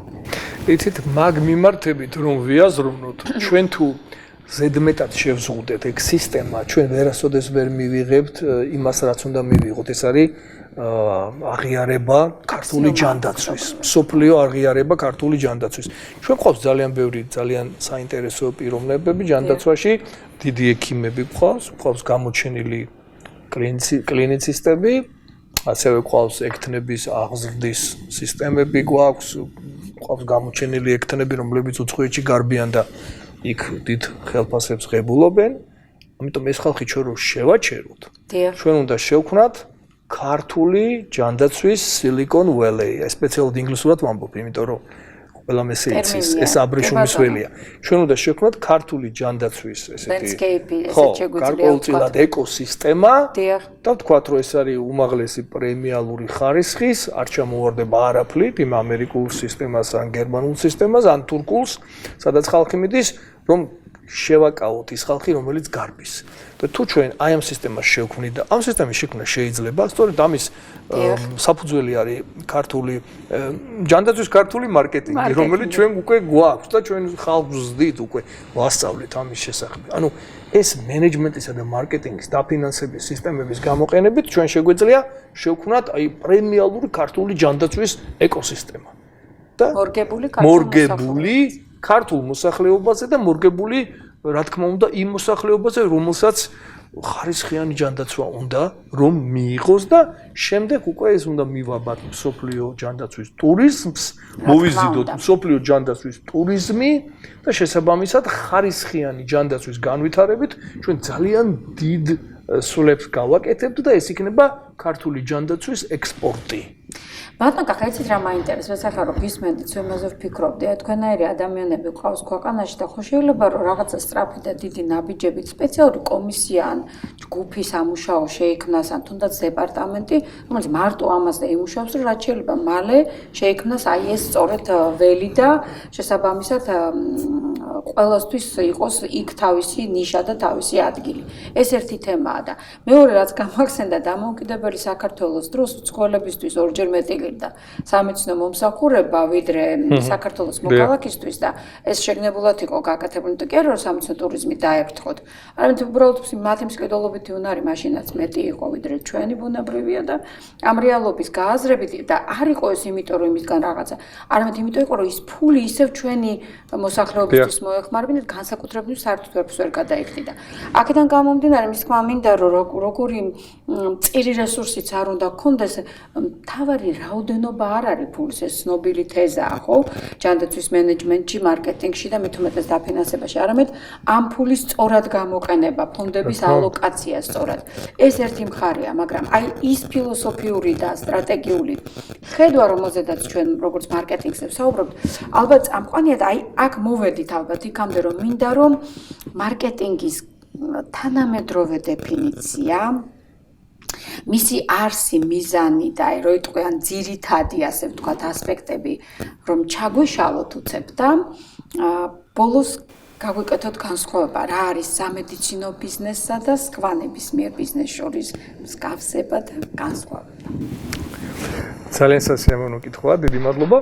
იცით, მაგ მიმართებით რომ ვიაზროვნოთ, ჩვენ თუ ზედმეტად შევზღუდეთ ეგ სისტემა, ჩვენ ვერასოდეს ვერ მივიღებთ იმას, რაც უნდა მივიღოთ. ეს არის აღიარება ქართული ჯანდაცვის, სოფლიო აღიარება ქართული ჯანდაცვის. ჩვენ ყავს ძალიან ბევრი, ძალიან საინტერესო პიროვნებები ჯანდაცვაში, დიდი ექიმები ყავს გამოჩენილი კლინიცისტები, ასევე ყავს ექთნების აღზრდის სისტემები გვაქვს, ყავს გამოჩენილი ექთნები, რომლებიც უცხოეთში გარბიან და იქ დიდ ხელფასებს ღებულობენ, ამიტომ ეს ხალხი ჩვენ რო შევაჩეროთ, ჩვენ უნდა შევქმნათ ქართული ჯანდაცვის Silicon Valley. სპეციალურად ინგლისურად ვამბობ, იმიტომ რომ ყველამ ესე იცის, ეს აბრეშუმის ველია. ჩვენ უნდა შევქმნათ ქართული ჯანდაცვის ესეთი გარკვეულწილად ეკოსისტემა და ვთქვათ, რომ ეს არის უმაღლესი პრემიალური ხარისხის, არ ჩამოვარდება არაფრით იმ ამერიკულ სისტემას, ან გერმანულ სისტემას, ან თურქულს, სადაც ხალხი მიდის, რომ შევაკავოთ ის ხალხი, რომელიც გარბის. და თუ ჩვენ აი ამ სისტემას შევქმნით და ამ სისტემის შექმნა შეიძლება, სწორედ ამის საფუძველი არის ქართული ჯანდაცვის ქართული მარკეტინგი, რომელიც ჩვენ უკვე გვაქვს და ჩვენ ხალხს ვზდით უკვე ვასწავლეთ ამის შესახებ. ანუ ეს მენეჯმენტისა და მარკეტინგის დაფინანსების სისტემების გამოყენებით ჩვენ შეგვეძლია შევქმნათ აი პრემიალური ქართული ჯანდაცვის ეკოსისტემა. და მორგებული ქართულ მოსახლეობაზე და მორგებული, რა თქმა უნდა, იმ მოსახლეობაზე, რომელსაც ხარისხიანი ჯანდაცვა უნდა რომ მიიღოს და შემდეგ უკვე ეს უნდა მივაბათ სოფლიო ჯანდაცვის ტურიზმს, მოვიზიდოთ სოფლიო ჯანდაცვის ტურიზმი და შესაბამისად ხარისხიანი ჯანდაცვის განვითარებით ჩვენ ძალიან დიდ სულებს გავაკეთებთ და ეს იქნება ქართული ჯანდაცვის ექსპორტი. ბატონო, კახეთით რა მაინტერესებს, ახლა რომ გისმენდით, იმაზე ვფიქრობდი, თქვენაირი ადამიანები ყავს ქვეყანაში და ხო შეიძლება რომ რაღაცა სწრაფი და დიდი ნაბიჯებით სპეციალური კომისია ან ჯგუფი სამუშაო შეიქმნას ან თუნდაც დეპარტამენტი, რომელიც მარტო ამაზე იმუშავებს, რომ რაც შეიძლება მალე შეიქმნას აი ეს სწორედ ველი და შესაბამისად ყველასთვის იყოს იქ თავისი ნიშა და თავისი ადგილი. ეს ერთი თემაა და მეორე რაც გამახსენდა დამოუკიდებელი საქართველოს დროს უცხოელებისთვის ორჯერ მეტი და სამეცნიერო მომსახურება ვიდრე საქართველოს მოქალაქისთვის და ეს შეგნებულად იყო გაკეთებული თუ კი არა რომ სამეცნიერო ტურიზმი დაეფრთხოთ. არამედ უბრალოდ მათი მსყიდველობითი უნარი მაშინაც მეტი იყო ვიდრე ჩვენი ბუნებრივია და ამ რეალობის გააზრებით და არ იყო ეს იმიტომ რომ იმისგან რაღაცა, არამედ იმიტომ იყო რომ ის ფული ისევ ჩვენი მოსახლეობისთვის მოეხმარებინათ, განსაკუთრებით საერთოდ ვერაფერს ვერ გადაიხდიდა. აქედან გამომდინარე მის თქმა მინდა რომ როგორი მწირი რესურსიც არ უნდა გქონდეს, თავარი რაოდენობა არ არის ფულის, ეს ცნობილი თეზაა, ხო? ჯანდაცვის მენეჯმენტში, მარკეტინგში და მით უმეტეს დაფინანსებაში, არამედ ამ ფულის სწორად გამოყენება, ფონდების ალოკაცია სწორად. ეს ერთი მხარეა, მაგრამ აი ის ფილოსოფიური და სტრატეგიული ხედვა, რომელზედაც ჩვენ როგორც მარკეტინგზე ვსაუბრობთ, ალბათ წამყვანია და აი აქ მოვედით ალბათ იქამდე, რომ მინდა რომ მარკეტინგის თანამედროვე დეფინიცია მისი არსი, მიზანი და აი რო იტყვიან ძირითადი ასე ვთქვათ ასპექტები რომ ჩაგვეშალოთ უცებ და ბოლოს გაგვიკეთოთ განსხვავება რა არის სამედიცინო ბიზნესსა და სხვა ნებისმიერ ბიზნეს შორის მსგავსება და განსხვავება. ძალიან სასიამოვნო კითხვაა, დიდი მადლობა.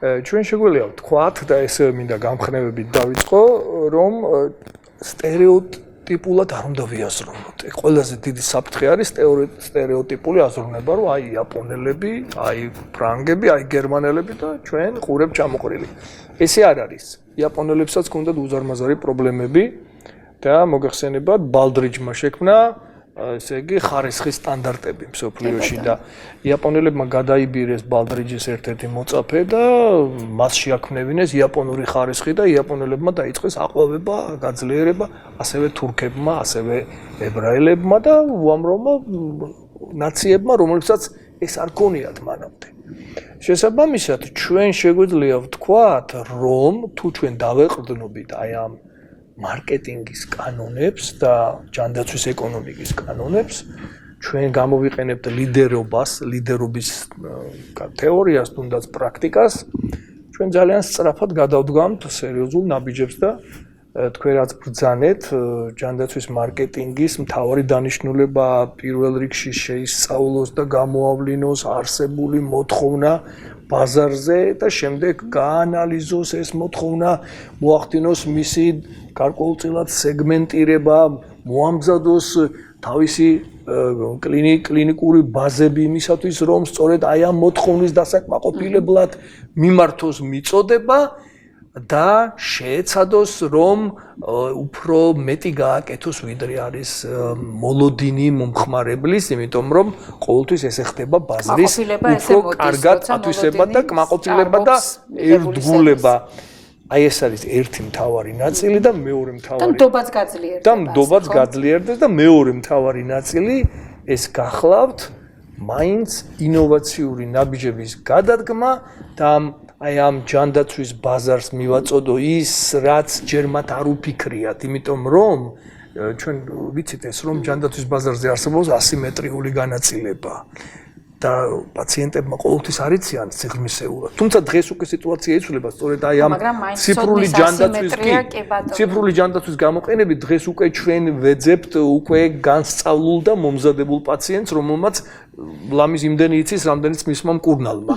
ჩვენ შეგვიძლია ვთქვათ და ეს მინდა გამხნევებით დავიწყო, რომ სტერეოტიპულად არ უნდა ვიაზროვნოთ. ყველაზე დიდი საფრთხე არის სტერეოტიპული აზროვნება, რომ აი იაპონელები, აი ფრანგები, აი გერმანელები და ჩვენ ყურებ ჩამოყრილი. ესე არ არის. იაპონელებსაც ჰქონდათ უზარმაზარი პრობლემები და მოგეხსენებათ ბალდრიჯმა შექმნა ესე იგი ხარისხის სტანდარტები მსოფლიოში და იაპონელებმა გადაიბირეს ბალდრიჯის ერთ-ერთი მოწაფე და მას შეაქმნევინეს იაპონური ხარისხი და იაპონელებმა დაიწყეს აყვავება, გაძლიერება, ასევე თურქებმა, ასევე ებრაელებმა და უამრავმა ნაციებმა, რომლებსაც ეს არ ქონიათ მანამდე. შესაბამისად, ჩვენ შეგვიძლია ვთქვათ, რომ თუ ჩვენ დავეყრდნობით აი ამ მარკეტინგის კანონებს და ჯანდაცვის ეკონომიკის კანონებს, ჩვენ გამოვიყენებთ ლიდერობის თეორიას, თუნდაც პრაქტიკას, ჩვენ ძალიან სწრაფად გადავდგამთ სერიოზულ ნაბიჯებს და თქვენ რაც ბრძანეთ, ჯანდაცვის მარკეტინგის მთავარი დანიშნულება პირველ რიგში შეისწავლოს და გამოავლინოს არსებული მოთხოვნა ბაზარზე და შემდეგ გაანალიზოს ეს მოთხოვნა, მოახდინოს მისი გარკვეულწილად სეგმენტირება, მოამზადოს თავისი კლინიკური ბაზები იმისათვის, რომ სწორედ აი ამ მოთხოვნის დასაკმაყოფილებლად მიმართოს მიწოდება და შეეცადოს, რომ უფრო მეტი გააკეთოს, ვიდრე არის მოლოდინი მომხმარებლის, იმიტომ რომ ყოველთვის ესე ხდება ბაზრის უფრო კარგად ათვისება და კმაყოფილება და ერთგულება. აი ეს არის ერთი მთავარი ნაწილი და მეორე მთავარი და ნდობაც გაძლიერდეს და მეორე მთავარი ნაწილი ეს გახლავთ მაინც ინოვაციური ნაბიჯების გადადგმა და აი ამ ჯანდაცვის ბაზარს მივაწოდო ის, რაც ჯერ მათ არ უფიქრიათ, იმიტომ რომ ჩვენ ვიცით ეს რომ ჯანდაცვის ბაზარზე არსებობს ასიმეტრიული განაწილება და პაციენტებმა ყოველთვის არ იციან სიღრმისეულად. თუმცა დღეს უკვე სიტუაცია იცვლება, სწორედ აი ამ ციფრული ჯანდაცვის გამოყენებით დღეს უკვე ჩვენ ვეძებთ უკვე განსწავლულ და მომზადებულ პაციენტს, რომელმაც ლამის იმდენი იცის, რამდენიც მისმა მკურნალმა.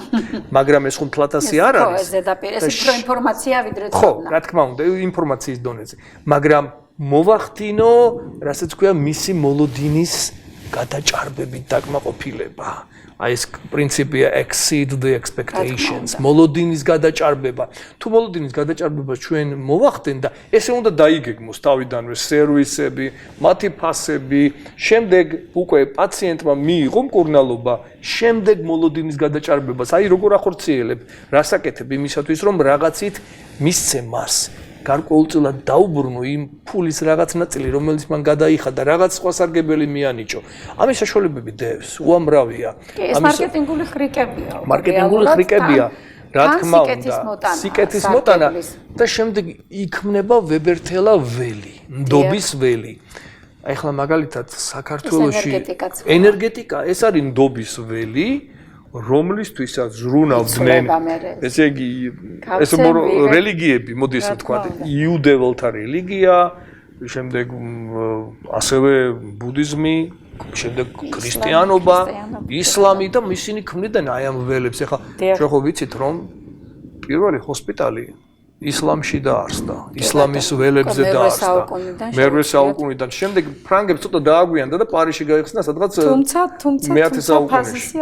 მაგრამ ეს ხომ თლათასი არ არის. ეს ზედაპირ, ეს უფრო ინფორმაცია ვიდრე ხო, რა თქმა უნდა, ინფორმაციის დონეზე. მაგრამ მოვახდინო, რასაც ქვია, მისი მოლოდინის გადაჭარბებით დაკმაყოფილება. აი ეს პრინციპია exceed the expectations. მოლოდინის გადაჭარბება. თუ მოლოდინის გადაჭარბებას ჩვენ მოვახდენ და ესე უნდა დაიგეგმოს თავიდანვე სერვისები, მათი ფასები, შემდეგ უკვე პაციენტმა მიიღო მკურნალობა, შემდეგ მოლოდინის გადაჭარბებას. აი როგორ ახორციელებ, რას აკეთებ იმისათვის, რომ რაღაცით მისცე მას გარკვეულწილად დაუბრუნო იმ ფულის რაღაც ნაწილი, რომელიც მან გადაიხადა, რაღაც სხვა სარგებელი მიანიჭო. ამის საშუალებები დევს, უამრავია. ეს მარკეტინგული ხრიკებია. მარკეტინგული ხრიკებია. რა თქმა უნდა, სიკეთის მოტანა და შემდეგ იქმნება ვებერთელა ველი, ნდობის ველი. აი ახლა მაგალითად საქართველოში ენერგეტიკა ეს არის ნდობის ველი, რომლისთვისაც ზრუნავდნენ, ესე იგი, ეს რელიგიები, მოდი ესე ვთქვა, იუდეველთა რელიგია, შემდეგ ასევე ბუდიზმი, შემდეგ ქრისტიანობა, ისლამი და ისინი ქმნიდნენ აი ამ ველებს. ეხლა ჩვენ ხო ვიცით რომ პირველი ჰოსპიტალი ისლამში დაარსდა, ისლამის ველებზე დაარსდა. მერვე საუკუნიდან. შემდეგ ფრანგებს ცოტა დააგვიანდა და პარიზში გაიხსნა სადღაც მე-10 საუკუნეში.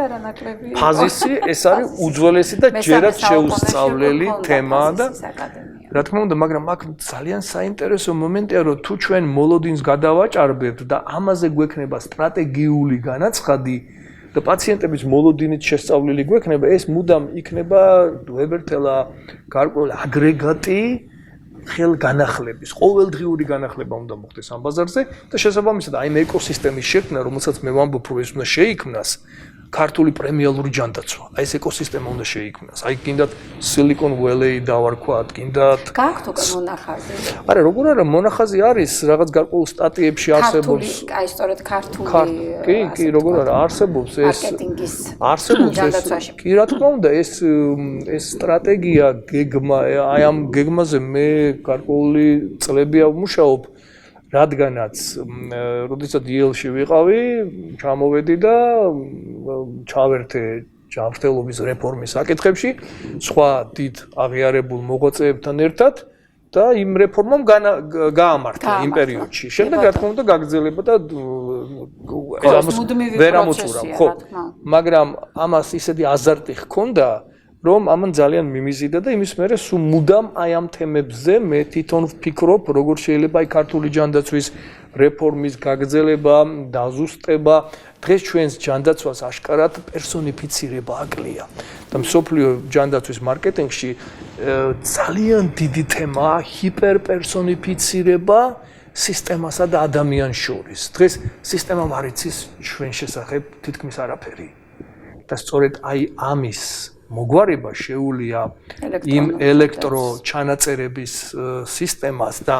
ფაზისი ეს არის უძველესი და ჯერაც შეუსწავლელი თემაა და რა თქმა უნდა, მაგრამ აქ ძალიან საინტერესო მომენტია, რომ თუ ჩვენ მოლოდინს გადავაჭარბებთ და ამაზე გვექნება სტრატეგიული განაცხადი და პაციენტების მოლოდინით შესწავლილი გვექნება, ეს მუდამ იქნება ვებერთელა გარკვეული აგრეგატი ხელგანახლების, ყოველდღიური განახლება უნდა მოხდეს ამ ბაზარზე და შესაბამისად აი ამ ეკოსისტემის შექმნა, რომელსაც მე ვამბობ, რომ ეს უნდა შეიქმნას ქართული პრემიალური ჯანდაცვა. აი ეს ეკოსისტემა უნდა შეიქმნას. აი გინდათ Silicon Valley დავარქვათ, გინდათ გააქვთ უკვე მონახაზი? არა, როგორ არა, მონახაზი არის რაღაც გარკვეულ სტატიებში არსებობს. აი სწორედ ქართული. კი, როგორ არა, არსებობს ეს მარკეტინგის ჯანდაცვაში. კი, რა თქმა უნდა, ეს სტრატეგია, გეგმა, აი ამ გეგმაზე მე გარკვეული წლებია ვმუშაობ. რადგანაც, როდესაც იელში ვიყავი, ჩამოვედი და ჩავერთე ჯანმრთელობის რეფორმის საკითხებში, სხვა დიდ აღიარებულ მოღვაწეებთან ერთად და იმ რეფორმამ გაამართლა იმ პერიოდში. შემდეგ რა თქმა უნდა გაგრძელება და ვერ ამოწურა, ხო. მაგრამ ამას ისეთი აზარტი ჰქონდა, რომ ამან ძალიან მიმიზიდა და იმის მერე სულ მუდამ აი ამ თემებზე მე თვითონ ვფიქრობ, როგორ შეიძლება აი ქართული ჯანდაცვის რეფორმის გაგრძელება, დაზუსტება. დღეს ჩვენს ჯანდაცვას აშკარად პერსონიფიცირება აკლია. და მსოფლიო ჯანდაცვის მარკეტინგში ძალიან დიდი თემაა ჰიპერპერსონიფიცირება სისტემასა და ადამიანს შორის. დღეს სისტემა არ იცის ჩვენ შესახებ თითქმის არაფერი. და სწორედ აი ამის მოგვარება შეუულია იმ ელექტროჩანაწერების სისტემას და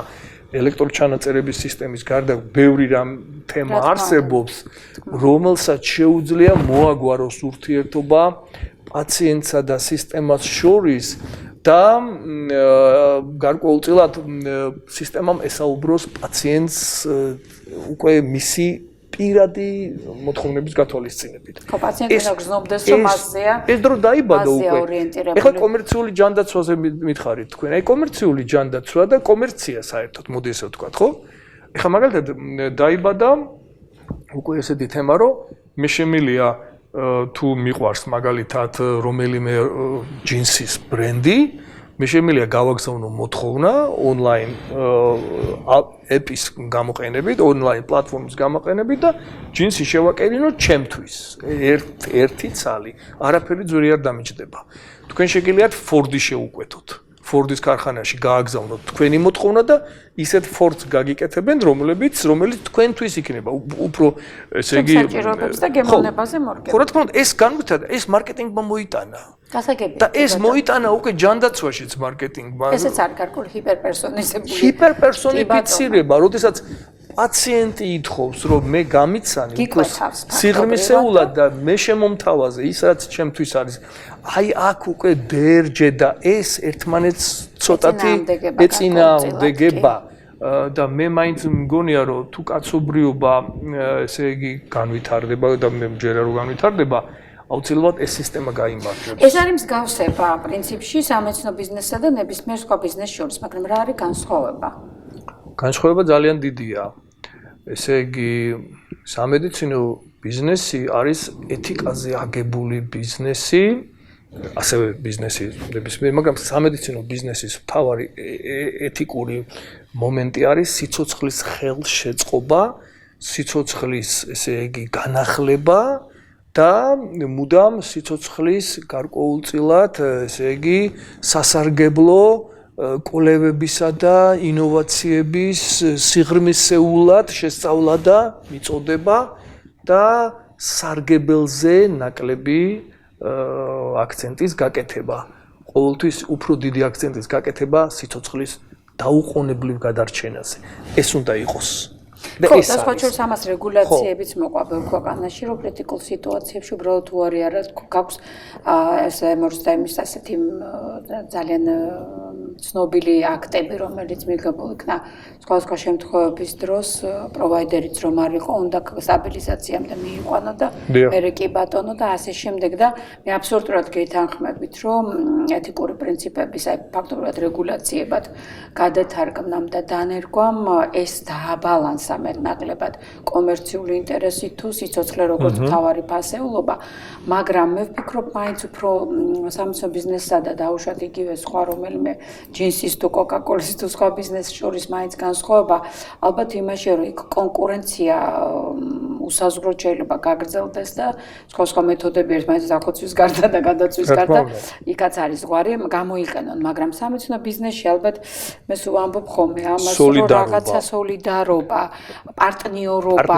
ელექტროჩანაწერების სისტემის გარდა ბევრი რამ თემა არსებობს, რომელსაც შეუძლია მოაგვაროს ურთიერთობა პაციენტსა და სისტემას შორის და გარკვეულწილად სისტემამ ესაუბროს პაციენტს უკვე მისი პირადი მოთხოვნების გათვალისწინებით. ხო, პაციენტი გრძნობდეს, რომ მასზეა. ეს დრო დაიბადა უკვე. ეხლა კომერციული ჯანდაცვაზე მითხარით თქვენ. აი კომერციული ჯანდაცვა და კომერცია საერთოდ, მოდი ესე ვთქვათ, ხო? ეხლა მაგალითად დაიბადა უკვე ესეთი თემა, რომ მე შემიძლია თუ მიყვარს მაგალითად რომელიმე ჯინსის ბრენდი, მე შემიძლია გავაგზავნო მოთხოვნა ონლაინ ეპის გამოყენებით, ონლაინ პლატფორმის გამოყენებით და ჯინსი შევაკერინო ჩემთვის. ერთი ცალი, არაფერი ძვირი არ დამიჯდება. თქვენ შეგიძლიათ Ford-ი შეუკვეთოთ. Ford-ის ქარხანაში გააგზავნოთ თქვენი მოთხოვნა და ისეთ Ford-ს გაგიკეთებენ, რომელიც თქვენთვის იქნება. უფრო ესე იგი საჭიროებებს და გემოვნებაზე მორგება. ხო, რა თქმა უნდა, ეს განვითარდა, ეს მარკეტინგმა მოიტანა. გასაგებია. და ეს მოიტანა უკვე ჯანდაცვაშიც მარკეტინგმა. ესეც არის გარკვეული ჰიპერპერსონიზებული. ჰიპერპერსონიფიცირება, როდესაც პაციენტი ითხოვს, რომ მე გამიცანი სიღრმისეულად და მე შემომთავაზე ის რაც ჩემთვის არის. აი აქ უკვე დერჯე და ეს ერთმანეთს ცოტათი ეწინააღმდეგება და მე მაინც მგონია რომ თუ კაცობრიობა ესე იგი განვითარდება და მე მჯერა რომ განვითარდება აუცილებლად ეს სისტემა გაიმართლებს. ეს არის მსგავსება პრინციპში სამეცნიერო ბიზნესსა და ნებისმიერ სხვა ბიზნესს შორის, მაგრამ რა არის განსხვავება? განსხვავება ძალიან დიდია. ესე იგი სამედიცინო ბიზნესი არის ეთიკაზე აგებული ბიზნესი, ასევე ბიზნესი ნებისმიერ, მაგრამ სამედიცინო ბიზნესის მთავარი ეთიკური მომენტი არის სიცოცხლის ხელშეწყობა, სიცოცხლის ესე იგი განახლება და მუდამ სიცოცხლის გარკვეულწილად ესე იგი სასარგებლო კვლევებისა და ინოვაციების სიღრმისეულად შესწავლა და მიწოდება და სარგებელზე ნაკლები აქცენტის გაკეთება. ყოველთვის უფრო დიდი აქცენტის გაკეთება სიცოცხლის დაუყოვნებლივ გადარჩენაზე. ეს უნდა იყოს. ხო, და სხვა შორის ამას რეგულაციებიც მოყვა ბევრ ქვეყანაში, რომ კრიტიკულ სიტუაციებში უბრალოდ თუ არა გაქვს ესე მორსტაიმის ასეთი ძალიან ცნობილი აქტები, რომელიც მიღებულ იქნა სხვა შემთხვევების დროს პროვაიდერიც რომ არ იყო, უნდა სტაბილიზაციამდე მიიყვანო და მერე კი ბატონო და ასე შემდეგ და მე აბსოლუტურად გეთანხმებით, რომ ეთიკური პრინციპების აი ფაქტობრივად რეგულაციებად გადათარგმნამ და დანერგვამ ეს დააბალანსა მეტნაკლებად კომერციული ინტერესი თუ სიცოცხლე როგორც მთავარი ფასეულობა, მაგრამ მე ვფიქრობ, მაინც უფრო სამეცნიერო ბიზნესსა და დაუშვათ იგივე სხვა რომელიმე ჯინსის თუ კოკაკოლის თუ სხვა ბიზნესს შორის მაინც განსხვავება, ალბათ იმაში, რომ იქ კონკურენცია უსაზღვროდ შეიძლება გაგრძელდეს და სხვა მეთოდები ერთმანეთს ახოცვის გარდა და გადაწვის გარდა იქაც არის ზღვარი გამოიყენონ, მაგრამ სამეცნიერო ბიზნესში ალბათ მე სულ ვამბობ ხოლმე ამას, რომ რაღაცა სოლიდარობა პარტნიორობა,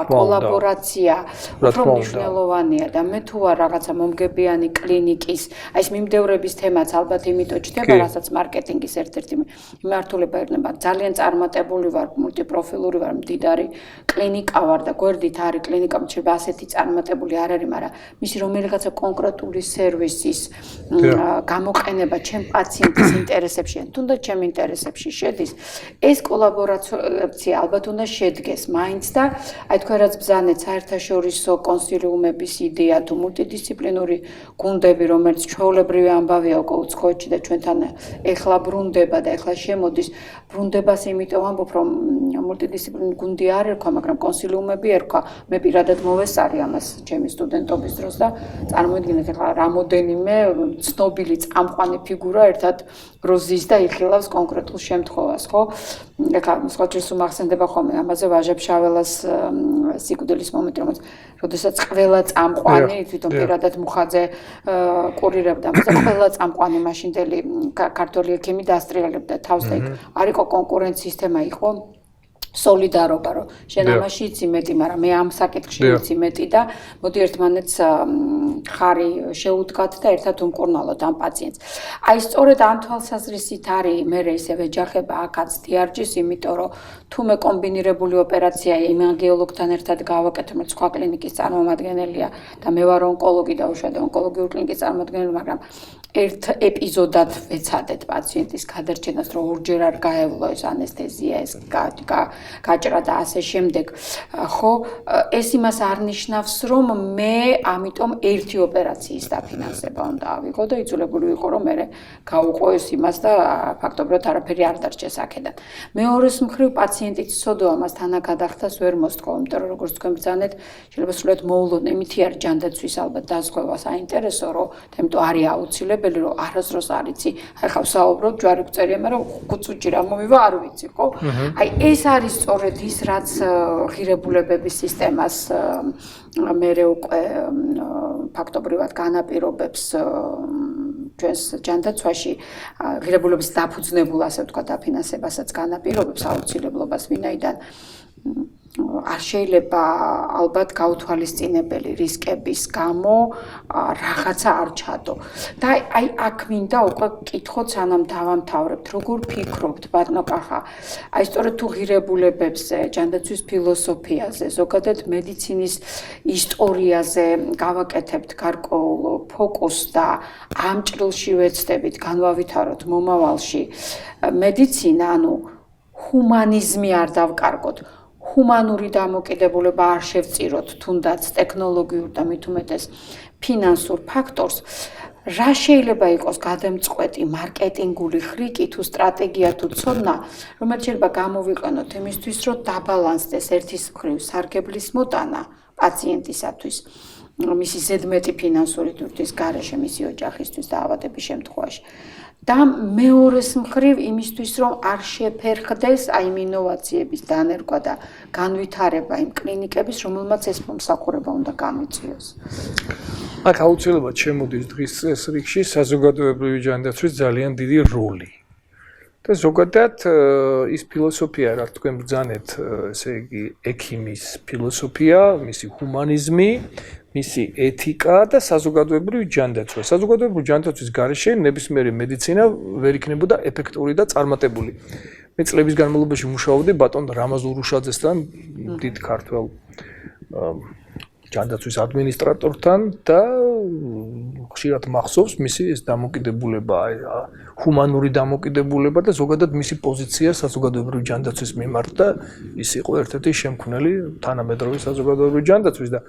კოლაბორაცია უფრო მნიშვნელოვანია და მე თუ არ რაღაცა მომგებიანი კლინიკის, აი ეს მიმდევრების თემაც ალბათ იმიტომ ჩდება, რასაც მარკეტინგის ერთ-ერთი მიმართულება იქნება. ძალიან წარმატებული ვარ, მულტიპროფილური ვარ, მდიდარი კლინიკა ვარ და გვერდით არის კლინიკა, შეიძლება ასეთი წარმატებული არ არის, მაგრამ მისი რომელიღაცა კონკრეტული სერვისის გამოყენება ჩემ პაციენტის ინტერესებში, თუნდაც ჩემ ინტერესებში შედის, ეს კოლაბორაცია ალბათ უნდა შედგეს მაინც და აი თქვენ რაც ბზანეთ საერთაშორისო კონსილიუმების იდეა თუ მულტიდისციპლინური გუნდები, რომელიც ჩვეულებრივი ამბავია უკვე უცხოეთში და ჩვენთან ეხლა ბრუნდება და ეხლა შემოდის ბრუნდებას იმიტომ ამბობ, რომ მულტიდისციპლინური გუნდი არ ერქვა, მაგრამ კონსილიუმები ერქვა. მე პირადად მოვესწარი ამას ჩემი სტუდენტობის დროს და წარმოიდგინეთ ეხლა რამოდენიმე ცნობილი წამყვანი ფიგურა ერთად როზის და იხილავს კონკრეტულ შემთხვევას, ხო? ეხლა სხვაჯერს უმახსენდება ხოლმე ამაზე ვაჟა-ფშაველას სიკვდილის მომენტი, როდესაც ყველა წამყვანი თვითონ პირადად მუხაძე კურირებდა, მაგრამ ყველა წამყვანი მაშინდელი ქართველი ექიმი დასტრიალებდა თავს და იქ არ იყო კონკურენციის სისტემა, იყო სოლიდარობა, რომ შენ ამაში იცი მეტი, მაგრამ მე ამ საკითხში იცი მეტი და მოდი ერთმანეთს ხარი შეუდგათ და ერთად უმკურნალოთ ამ პაციენტს. აი სწორედ ამ თვალსაზრისით არის მე ისევ ეჯახება აქაც DRG-ს, იმიტომ რომ თუ მე კომბინირებული ოპერაცია იმაგიოლოგთან ერთად გავაკეთებ, მე სხვა კლინიკის წარმომადგენელია და მე ვარ ონკოლოგი და უშუალოდ ონკოლოგიური კლინიკის წარმომადგენელი, მაგრამ ერთ ეპიზოდად ვეცადეთ პაციენტის გადარჩენას, რომ ორჯერ არ გაევლო ეს ანესთეზია, ეს გაჭრა და ასე შემდეგ. ხო, ეს იმას არ ნიშნავს, რომ მე ამიტომ ერთი ოპერაციის დაფინანსება უნდა ავიღო და იძულებული ვიყო, რომ მე გავუყო ეს იმას და ფაქტობრივად არაფერი არ დარჩეს აქედან. მეორეს მხრივ პაციენტიც ცოდვა მას თანაგადახდას ვერ მოსთხოვ, იმიტომ რომ როგორც თქვენ ბრძანეთ, შეიძლება სულად მოულოდნ იმითი არ ჯანდაცვის ალბათ დაზღვევა საინტერესო, რომ თემტო არის აუცილებელი, რომ არასდროს არ იცი, აი ხა ვსაუბრობ, ჯვარი გწერია, მაგრამ ხუცუჭი რა მომივა არ ვიცი, ხო? აი ეს არის სწორედ ის, რაც ღირებულებების სისტემას მერე უკვე ფაქტობრივად განაპირობებს ჩვენს ჯანდაცვაში ღირებულების დაფუძნებულ, ასე ვთქვა, დაფინანსებასაც განაპირობებს აუცილებლობას, ვინაიდან არ შეიძლება ალბათ გაუთვალისწინებელი რისკების გამო რაღაცა არ ჩადო. და აი აქ მინდა უკვე კითხოთ, სანამ დავამთავრებთ, როგორ ფიქრობთ, ბატონო კახა, აი სწორედ თუ ღირებულებებზე, ჯანდაცვის ფილოსოფიაზე, ზოგადად მედიცინის ისტორიაზე გავაკეთებთ გარკვეულ ფოკუსს და ამ ჭრილში ვეცდებით განვავითაროთ მომავალში მედიცინა, ანუ ჰუმანიზმი არ დავკარგოთ. ჰუმანური დამოკიდებულება არ შევწიროთ, თუნდაც ტექნოლოგიურ და მით უმეტეს ფინანსურ ფაქტორს, რა შეიძლება იყოს გადამწყვეტი მარკეტინგული ხრიკი თუ სტრატეგია თუ ცოდნა, რომელიც შეიძლება გამოვიყენოთ იმისთვის, რომ დაბალანსდეს ერთის მხრივ სარგებლის მოტანა პაციენტისათვის, მისი ზედმეტი ფინანსური თვლის გარეშე მისი ოჯახისთვის და ავადების შემთხვევაში. და მეორეს მხრივ იმისთვის, რომ არ შეფერხდეს აი იმ ინოვაციების დანერგვა და განვითარება იმ კლინიკების, რომელმაც ეს მომსახურება უნდა გამიწვიოს. აქ აუცილებლად შემოდის დღის წესრიგში საზოგადოებრივი ჯანდაცვის ძალიან დიდი როლი. და ზოგადად ის ფილოსოფია, რაც თქვენ ბრძანეთ, ესე იგი, ექიმის ფილოსოფია, მისი ჰუმანიზმი, მისი ეთიკა და საზოგადოებრივი ჯანდაცვა. საზოგადოებრივი ჯანდაცვის გარეშე ნებისმიერი მედიცინა ვერ იქნებოდა ეფექტური და წარმატებული. მე წლების განმავლობაში მუშაობდი ბატონ რამაზ ურუშაძესთან, დიდ ქართველ ჯანდაცვის ადმინისტრატორთან და ხშირად მახსოვს მისი ეს დამოკიდებულება, ჰუმანური დამოკიდებულება და ზოგადად მისი პოზიცია საზოგადოებრივი ჯანდაცვის მიმართ და ის იყო ერთ-ერთი შემქმნელი თანამედროვე საზოგადოებრივი ჯანდაცვის და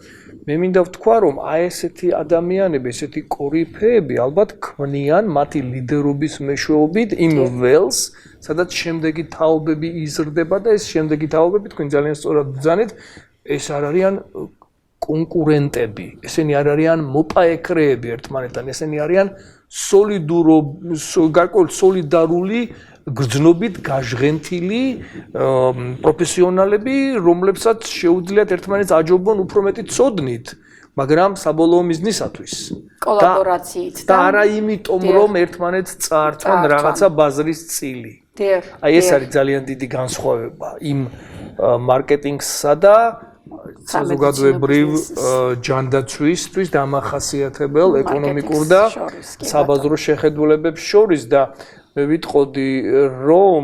მე მინდა ვთქვა, რომ აი ესეთი ადამიანები, ესეთი კორიფეები ალბათ ქმნიან მათი ლიდერობის მეშვეობით იმ ველს, სადაც შემდეგი თაობები იზრდება და ეს შემდეგი თაობები თქვენ ძალიან სწორად ბრძანეთ, ეს არ არიან კონკურენტები, ესენი არ არიან მოპაექრეები ერთმანეთთან, ესენი არიან სოლიდარული, გრძნობით გაჟღენთილი პროფესიონალები, რომლებსაც შეუძლიათ ერთმანეთს აჯობონ უფრო მეტი ცოდნით, მაგრამ საბოლოო მიზნისათვის. კოლაბორაციით და არა იმიტომ, რომ ერთმანეთს წაართვან რაღაცა ბაზრის წილი. აი ეს არის ძალიან დიდი განსხვავება იმ მარკეტინგსა და საზოგადოებრივ ჯანდაცვისთვის დამახასიათებელ ეკონომიკურ და საბაზრო შეხედულებებს შორის და მე ვიტყოდი, რომ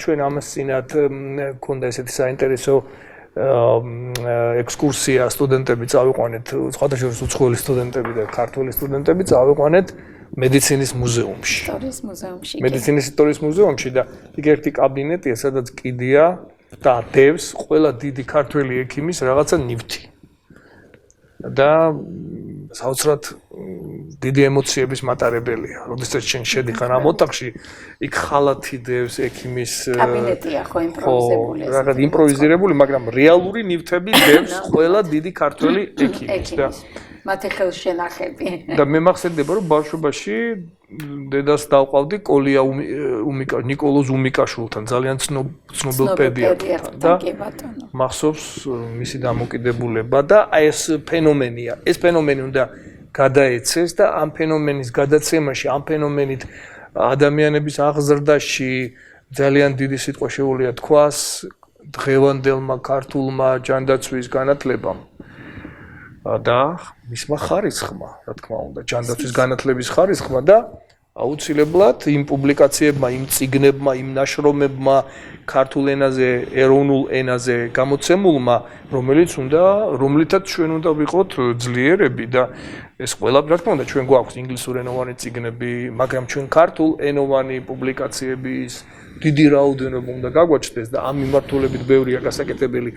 ჩვენ ამასწინათ გქონდა ესეთი საინტერესო ექსკურსია სტუდენტები წავიყვანეთ, სხვადასხვა უცხოელი სტუდენტები და ქართველი სტუდენტები წავიყვანეთ მედიცინის მუზეუმში. მედიცინის ისტორიის მუზეუმში და იქ ერთი კაბინეტია, სადაც კიდია და დევს ყველა დიდი ქართველი ექიმის რაღაცა ნივთი. და საოცრად დიდი ემოციების მატარებელია. როდესაც შენ შედიხარ ამ ოთახში, იქ ხალათი დევს ექიმის კაბინეტია ხო იმპროვიზებული. რაღაც იმპროვიზირებული, მაგრამ რეალური ნივთები დევს ყველა დიდი ქართველი ექიმის და მათი ხელშენახები. და მე მახსენდება, რომ ბავშვობაში დედას დავყავდი კოლია ნიკოლოზ უმიკაშვილთან, ძალიან ცნობილ პედიატრთან და მახსოვს მისი დამოკიდებულება და აი ეს ფენომენია. ეს ფენომენი უნდა გადაეცეს და ამ ფენომენის გადაცემაში, ამ ფენომენით ადამიანების აღზრდაში ძალიან დიდი სიტყვა შეუძლია თქვას დღევანდელმა ქართულმა ჯანდაცვის განათლებამ. და მისმა ხარისხმა, რა თქმა უნდა, ჯანდაცვის განათლების ხარისხმა და აუცილებლად იმ პუბლიკაციებმა, იმ წიგნებმა, იმ ნაშრომებმა ქართულ ენაზე, ეროვნულ ენაზე გამოცემულმა, რომლითაც ჩვენ უნდა ვიყოთ ძლიერები და ეს ყველა, რა თქმა უნდა, ჩვენ გვაქვს ინგლისურენოვანი წიგნები, მაგრამ ჩვენ ქართულ ენოვანი პუბლიკაციების დიდი რაოდენობა უნდა გაგვაჩნდეს და ამ მიმართულებით ბევრია გასაკეთებელი.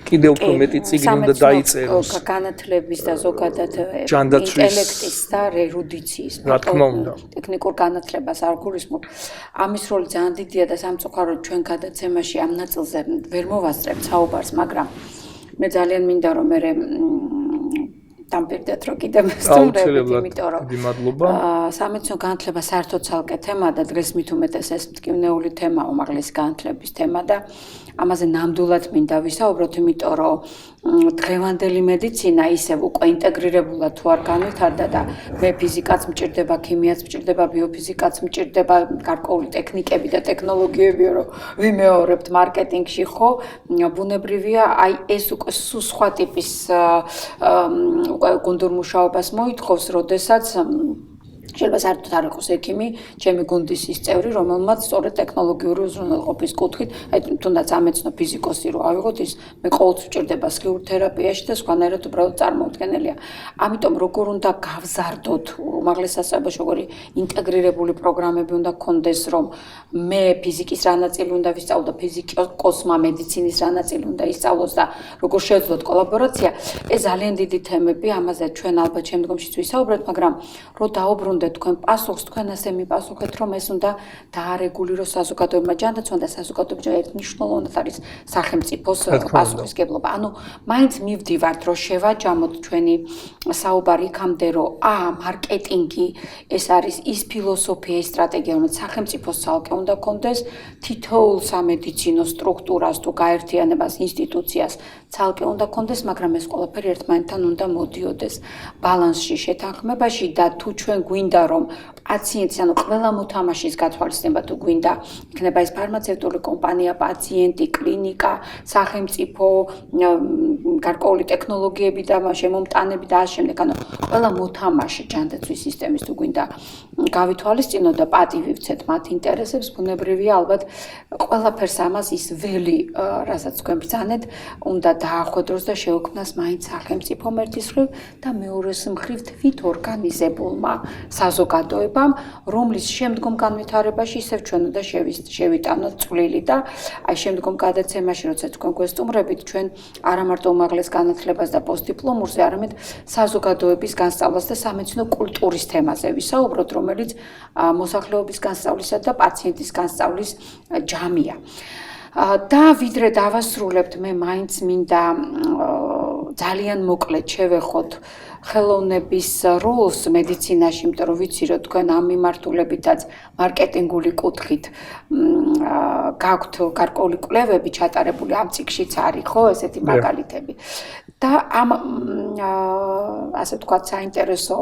კიდევ უფრო მეტი წიგნი უნდა დაიწეროს. განათლების და ზოგადად ინტელექტის და ერუდიციის, რა თქმა უნდა, ტექნიკურ განათლებას არ გულისხმობ. ამის როლი ძალიან დიდია და სამწუხაროდ ჩვენ გადაცემაში ამ ნაწილზე ვერ მოვასწრებთ საუბარს, მაგრამ მე ძალიან მინდა რომ მე დამპირდეთ რომ კიდევ სტუმრებით, იმიტომ რომ სამედიცინო განათლება საერთოდ ცალკე თემაა და დღეს მით უმეტეს ეს მტკივნეული თემაა, უმაღლესი განათლების თემა და ამაზე ნამდვილად მინდა ვისაუბროთ, იმიტომ რომ დღევანდელი მედიცინა ისევ უკვე ინტეგრირებულად თუ არ განვითარდა და მე ფიზიკაც მჭირდება, ქიმიაც მჭირდება, ბიოფიზიკაც მჭირდება, გარკვეული ტექნიკები და ტექნოლოგიები რომ ვიმეორებთ მარკეტინგში, ხო, ბუნებრივია, აი ეს უკვე სხვა ტიპის გუნდურ მუშაობას მოითხოვს, როდესაც შეიძლება საერთოდ არ იყოს ექიმი, ჩემი გუნდის ის წევრი, რომელმაც სწორედ ტექნოლოგიური უზრუნველყოფის კუთხით, აი თუნდაც ამეცნო ფიზიკოსი რო ავიღოთ, ის მე ყოველთვის ვჭირდება სქილურ თერაპიაში და სხვანაირად უბრალოდ წარმოუდგენელია. ამიტომ როგორ უნდა გავზარდოთ უმაღლეს სასწავლებელში, როგორი ინტეგრირებული პროგრამები უნდა გქონდეს, რომ მე ფიზიკის რა ნაწილი უნდა ვისწავლო და ფიზიკოსმა მედიცინის რა ნაწილი უნდა ისწავლოს და როგორ შეეძლოთ კოლაბორაცია, ეს ძალიან დიდი თემები, ამაზე ჩვენ ალბათ შემდგომშიც ვისაუბრებთ, მაგრამ რო დაუბრუნდეთ გქონდეთ თქვენ პასუხს, თქვენ ასე მიპასუხეთ, რომ ეს უნდა დაარეგულიროს საზოგადოებმა ჯანდაცვა და საზოგადოებრივ ერთნიშნულოვნად არის სახელმწიფოს პასუხისგებლობა. ანუ მაინც მივდივართ, რომ შევაჯამოთ ჩვენი საუბარი იქამდე, რომ მარკეტინგი ეს არის ის ფილოსოფია, ის სტრატეგია, რომელიც სახელმწიფოს ცალკე უნდა კონდეს, თითოეულ სამედიცინო სტრუქტურას თუ გაერთიანებას, ინსტიტუციას ცალკე უნდა კონდეს, მაგრამ ეს ყველაფერი ერთმანეთთან უნდა მოდიოდეს ბალანსში, შეთანხმებაში და თუ ჩვენ გვინდა რომ პაციენტის, ანუ ყველა მოთამაშის გათვალისწინება თუ გვინდა, იქნება ეს ფარმაცევტული კომპანია, პაციენტი, კლინიკა, სახელმწიფო, გარკვეული ტექნოლოგიები და შემომტანები და ამ შემდეგ, ანუ ყველა მოთამაშე ჯანდაცვის სისტემის თუ გვინდა გავითვალისწინოთ და პატივივცეთ მათ ინტერესებს, ბუნებრივია ალბათ ყველაფერს ამას ის ველი, რასაც თქვენ ბრძანეთ, უნდა დაახვედროს და შეუქმნას მაინც სახელმწიფომ ერთის მხრივ და მეორეს მხრივ თვით ორგანიზებულმა საზოგადოებამ, რომლის შემდგომ განვითარებაში ისევ ჩვენ უნდა შევიტანოთ წვლილი და აი შემდგომ გადაცემაში, როცა თქვენ გვესტუმრებით, ჩვენ არა მარტო უმაღლეს განათლებას და პოსტდიპლომურზე, არამედ საზოგადოების განსწავლას და სამეცნიერო კულტურის თემაზე ვისაუბროთ, რომელიც მოსახლეობის განსწავლისა და პაციენტის განსწავლის ჯამია. და ვიდრე დავასრულებთ, მე მაინც მინდა ძალიან მოკლედ შევეხოთ ხელოვნების როლს მედიცინაში, იმიტომ რომ ვიცი, რომ თქვენ ამ მიმართულებითაც მარკეტინგული კუთხით გაქვთ გარკვეული კვლევები ჩატარებული, ამ ციკლშიც არის, ხო, ესეთი მაგალითები. და ამ ასე ვთქვათ, საინტერესო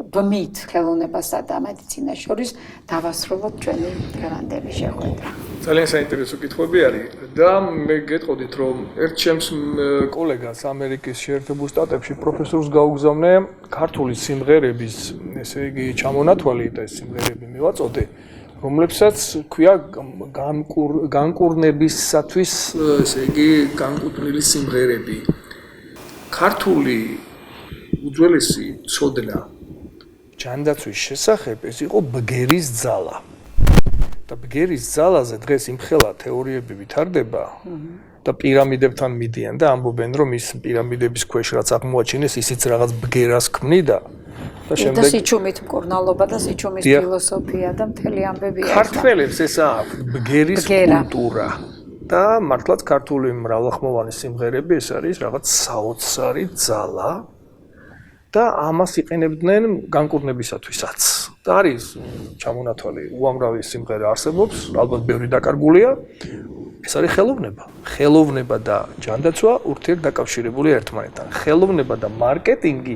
ბმით ხელოვნებასა და მედიცინას შორის დავასრულოთ ჩვენი დღევანდელი შეხვედრა. ძალიან საინტერესო კითხვები არის და მე გეტყოდით, რომ ერთ ჩემს კოლეგას ამერიკის შეერთებულ შტატებში პროფესორს გაუგზავნე ქართული სიმღერების, ესე იგი, ჩამონათვალი და ეს სიმღერები მივაწოდე, რომლებსაც ქვია განკურნებისათვის, ესე იგი, განკუთვნილი სიმღერები. ქართული უძველესი ცოდნა ჯანდაცვის შესახებ ეს იყო ბგერის ძალა. და ბგერის ძალაზე დღეს იმხელა თეორიები ვითარდება და პირამიდებთან მიდიან და ამბობენ, რომ ის პირამიდების ქვეშ რაც აღმოაჩინეს, ისიც რაღაც ბგერას ქმნიდა და შემდეგ და სიჩუმით მკურნალობა და სიჩუმის ფილოსოფია და მთელი ამბები არის. ქართველებს ეს აქვს ბგერის კულტურა. და მართლაც ქართული მრავალხმოვანი სიმღერები ეს არის რაღაც საოცარი ძალა. და ამას იყენებდნენ განკურნებისათვისაც. და არის ჩამონათვალი უამრავი სიმღერა არსებობს, ალბათ ბევრი დაკარგულია. ეს არის ხელოვნება. ხელოვნება და ჯანდაცვა ურთიერთდაკავშირებულია ერთმანეთთან. ხელოვნება და მარკეტინგი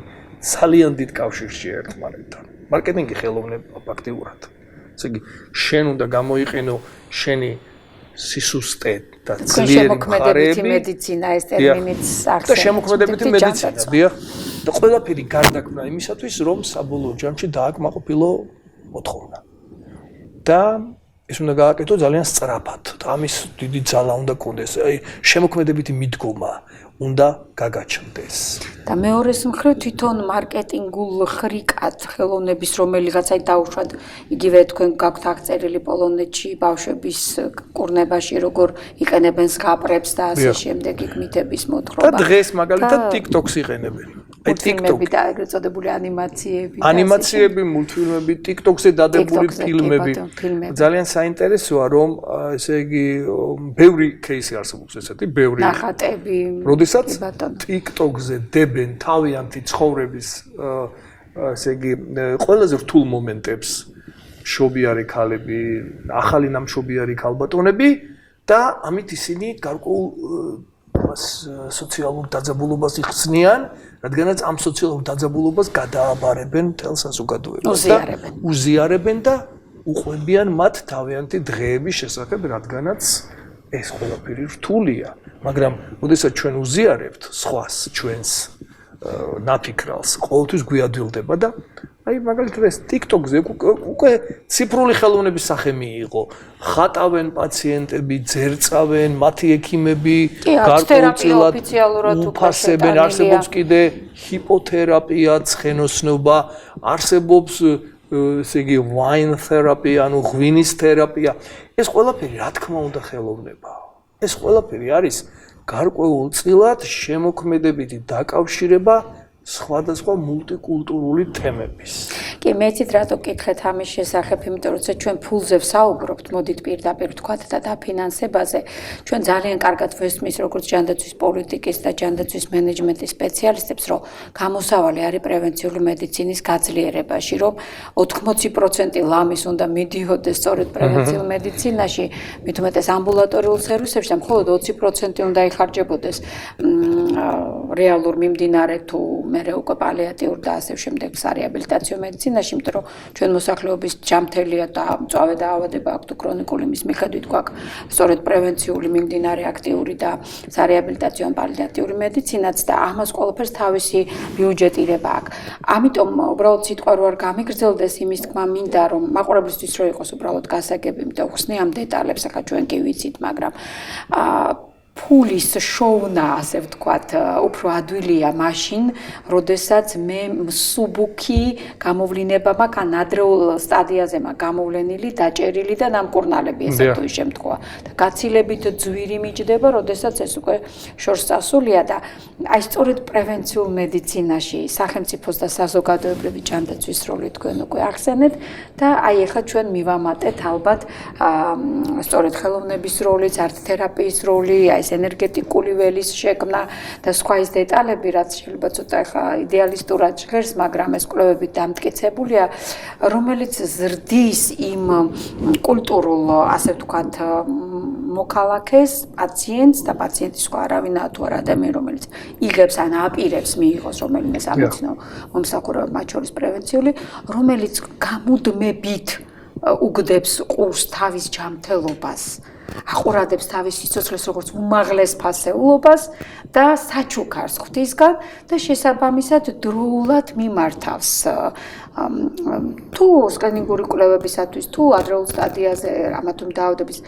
ძალიან დიდ კავშირშია ერთმანეთთან. მარკეტინგი ხელოვნება ფაქტიურად. ესე იგი, შენ უნდა გამოიყენო შენი სისუსტე და ძლიერი მხარეები. მედიცინა ეს ტერმინიც არსებობს. და შემოქმედებითი მედიცინა, დიახ. და ყველაფერი გარდაქმნა იმისათვის, რომ საბოლოო ჯამში დააკმაყოფილო მოთხოვნა. და ეს უნდა გააკეთო ძალიან სწრაფად. და ამის დიდი ძალა უნდა კონდეს. აი, შემოქმედებითი მიდგომა უნდა გაგაჩნდეს. და მეორეს მხრივ თვითონ მარკეტინგულ ხრიკად ხელოვნების რომელიღაც აი დაუშვათ იგივე თქვენ გაქვთ აღწერილი პოლონეთში ბავშვების კურნებაში როგორ იყენებენ ზღაპრებს და ასე შემდეგ იქ მითების მოთხრობა. და დღეს მაგალითად TikTok-ს იყენებენ. აი TikTok-ი და ეგრეთ წოდებული ანიმაციები. ანიმაციები, მულტფილმები, TikTok-ზე დადებული ფილმები. ძალიან საინტერესოა, რომ ესე იგი ბევრი кейსი არსებობს ესეთი, ბევრი ნახატები. როდესაც TikTok-ზე დებენ თავიანთი ცხოვრების ესე იგი ყველაზე რთულ მომენტებს მშობიარი ქალები, ახალი ნამშობიარი ქალბატონები და ამით ისინი გარკვეულ სოციალურ დაძაბულობას იხსნიან, რადგანაც ამ სოციალურ დაძაბულობას გადააბარებენ მთელ საზოგადოებას და უზიარებენ და უყვებიან მათ თავიანთი დღეების შესახებ, რადგანაც ეს ყველაფერი რთულია, მაგრამ როდესაც ჩვენ უზიარებთ სხვას, ჩვენს ნაფიქრალს, ყოველთვის გვიადვილდება და აი მაგალითად ეს TikTok-ზე უკვე ციფრული ხელოვნების სახე მიიღო. ხატავენ პაციენტები, ძერწავენ, მათი ექიმები, გარკვეულწილად უფასებენ, არსებობს კიდე ჰიპოთერაპია, ცხენოსნობა, არსებობს ესე იგი wine therapy, ანუ ღვინის თერაპია. ეს ყველაფერი რა თქმა უნდა ხელოვნებაა. ეს ყველაფერი არის გარკვეულწილად შემოქმედებითი დაკავშირება სხვადასხვა მულტიკულტურული თემების. კი, მეცით რატო გითხეთ ამის შესახებ, იმიტომ რომ ჩვენ ფულზე ვსაუბრობთ, მოდით პირდაპირ ვთქვათ და დაფინანსებაზე. ჩვენ ძალიან კარგად ვესმის როგორც ჯანდაცვის პოლიტიკის და ჯანდაცვის მენეჯმენტის სპეციალისტებს, რომ გამოსავალი არის პრევენციული მედიცინის გაძლიერებაში, რომ 80% ლამის უნდა მიდიოდეს სწორედ პრევენციულ მედიცინაში, მით უმეტეს ამბულატორიულ სერვისებში და მხოლოდ 20% უნდა იხარჯებოდეს რეალურ მიმდინარე თუ მერე უკვე პალიატიურ და ასე შემდეგ სარეაბილიტაციო მედიცინაში, იმიტომ რომ ჩვენ მოსახლეობის ჯამთელია და მწვავე დაავადება აქვს თუ ქრონიკული მის მიხედვით გვაქვს სწორედ პრევენციული მიმდინარე აქტიური და სარეაბილიტაციო ან პალიატიური მედიცინაც და ამას ყველაფერს თავისი ბიუჯეტირება აქვს. ამიტომ უბრალოდ სიტყვა რო არ გამიგრძელდეს იმის თქმა მინდა რომ მაყურებლისთვის რო იყოს უბრალოდ გასაგები, იმიტომ ხსნი ამ დეტალებს ახლა ჩვენ კი ვიცით, მაგრამ ფულის შოვნა, ასე ვთქვათ, უფრო ადვილია მაშინ, როდესაც მე მსუბუქი გამოვლენება მაქვს, ან ადრეულ სტადიაზე მაქვს გამოვლენილი, დაჭერილი და ნამკურნალები ესე თუ ის შემთხვევა. და გაცილებით ძვირი მიჯდება, როდესაც ეს უკვე შორს წასულია და აი სწორედ პრევენციულ მედიცინაში სახელმწიფოს და საზოგადოებრივი ჯანდაცვის როლი თქვენ უკვე ახსენეთ და აი ახლა ჩვენ მივამატეთ ალბათ სწორედ ხელოვნების როლიც, არტ-თერაპიის როლი, აი ენერგეტიკული ველის შექმნა და სხვა ის დეტალები, რაც შეიძლება ცოტა ხა იდეალისტურად ჟღერს, მაგრამ ეს კვლევებით დამტკიცებულია, რომელიც ზრდის იმ კულტურულ, ასე ვთქვათ, მოქალაქეს, პაციენტს და პაციენტის სხვა არავინაა თუ არა ადამიანი, რომელიც იღებს ან აპირებს მიიღოს რომელიმე სამეცნიერო მომსახურება, მათ შორის პრევენციული, რომელიც გამუდმებით უგდებს ყურს თავის ჯანმრთელობას. აყურადებს თავის სიცოცხლეს როგორც უმაღლეს ფასეულობას და საჩუქარს ღვთისგან და შესაბამისად დროულად მიმართავს თუ სკრინინგური კვლევებისათვის თუ ადრეულ სტადიაზე ამა თუ დაავადების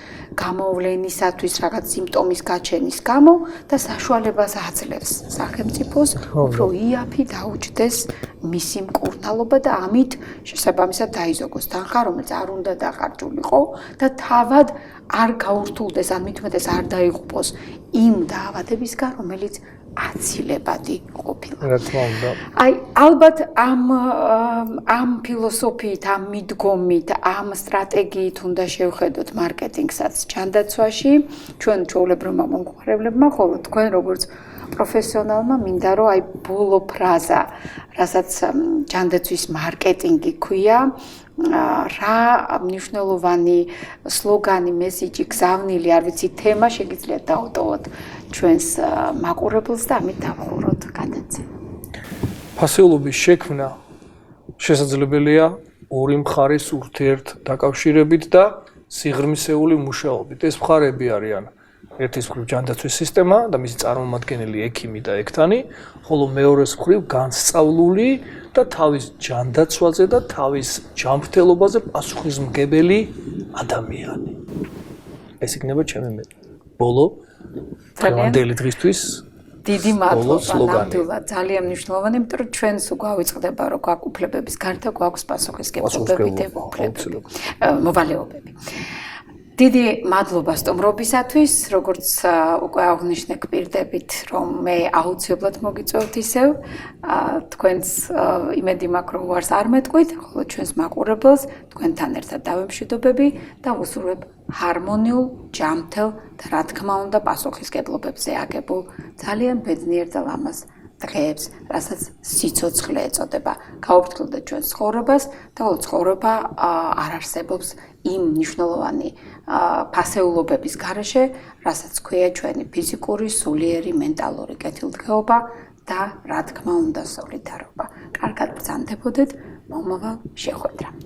გამოვლენისათვის რაღაც სიმპტომის გაჩენის გამო და საშუალებას აძლევს სახელმწიფოს უფრო იაფი დაუჯდეს მისი მკურნალობა და ამით შესაბამისად დაიზოგოს თანხა, რომელიც არ უნდა დახარჯულიყო და თავად არ გაურთულდეს, ან მით უმეტეს არ დაიღუპოს იმ დაავადებისგან, რომელიც აცილებადი ყოფილა. რა თქმა უნდა. აი, ალბათ ამ ფილოსოფიით, ამ მიდგომით, ამ სტრატეგიით უნდა შევხედოთ მარკეტინგსაც ჯანდაცვაში, ჩვენ ჩვეულებრივმა მომხმარებლებმა, ხოლო თქვენ როგორც პროფესიონალმა მინდა რომ აი ბოლო ფრაზა, რასაც ჯანდაცვის მარკეტინგი ქვია, რა მნიშვნელოვანი სლოგანი, მესიჯი, გზავნილი, არ ვიცი, თემა შეგიძლიათ დაუტოვოთ ჩვენს მაყურებელს და ამით დავხუროთ გადაცემა. ფასეულობის შექმნა შესაძლებელია ორი მხარის ურთიერთ დაკავშირებით და სიღრმისეული მუშაობით. ეს მხარები არიან ერთის მხრივ ჯანდაცვის სისტემა და მისი წარმომადგენელი ექიმი და ექთანი, ხოლო მეორეს მხრივ განსწავლული და თავის ჯანდაცვაზე და თავის ჯანმრთელობაზე პასუხისმგებელი ადამიანი. ეს იქნება ჩემი ბოლო დღევანდელი დღისთვის დიდი მადლობა ნამდვილად, ძალიან მნიშვნელოვანი, იმიტომ რომ ჩვენს გვავიწყდება რომ გვაქვს უფლებების გარდა გვაქვს პასუხისმგებლობები და მოვალეობები. დიდი მადლობა სტუმრობისათვის, როგორც უკვე აღნიშნე გვპირდებით, რომ მე აუცილებლად მოგიწევთ ისევ, თქვენს იმედი მაქვს რომ უარს არ მეტყვით, ხოლო ჩვენს მაყურებელს თქვენთან ერთად დავემშვიდობები და ვუსურვებ ჰარმონიულ, ჯანმრთელ და რა თქმა უნდა პასუხისმგებლობებზე აგებულ ძალიან ბედნიერ და ლამაზ დღეებს, რასაც სიცოცხლე ეწოდება. გაუფრთხილდეთ ჩვენს ცხოვრებას და ხოლო ცხოვრება არ არსებობს იმ მნიშვნელოვანი ფასეულობების გარეშე, რასაც ქვია ჩვენი ფიზიკური, სულიერი, მენტალური კეთილდღეობა და რა თქმა უნდა სოლიდარობა. კარგად ბრძანდებოდეთ მომავალ შეხვედრამდე.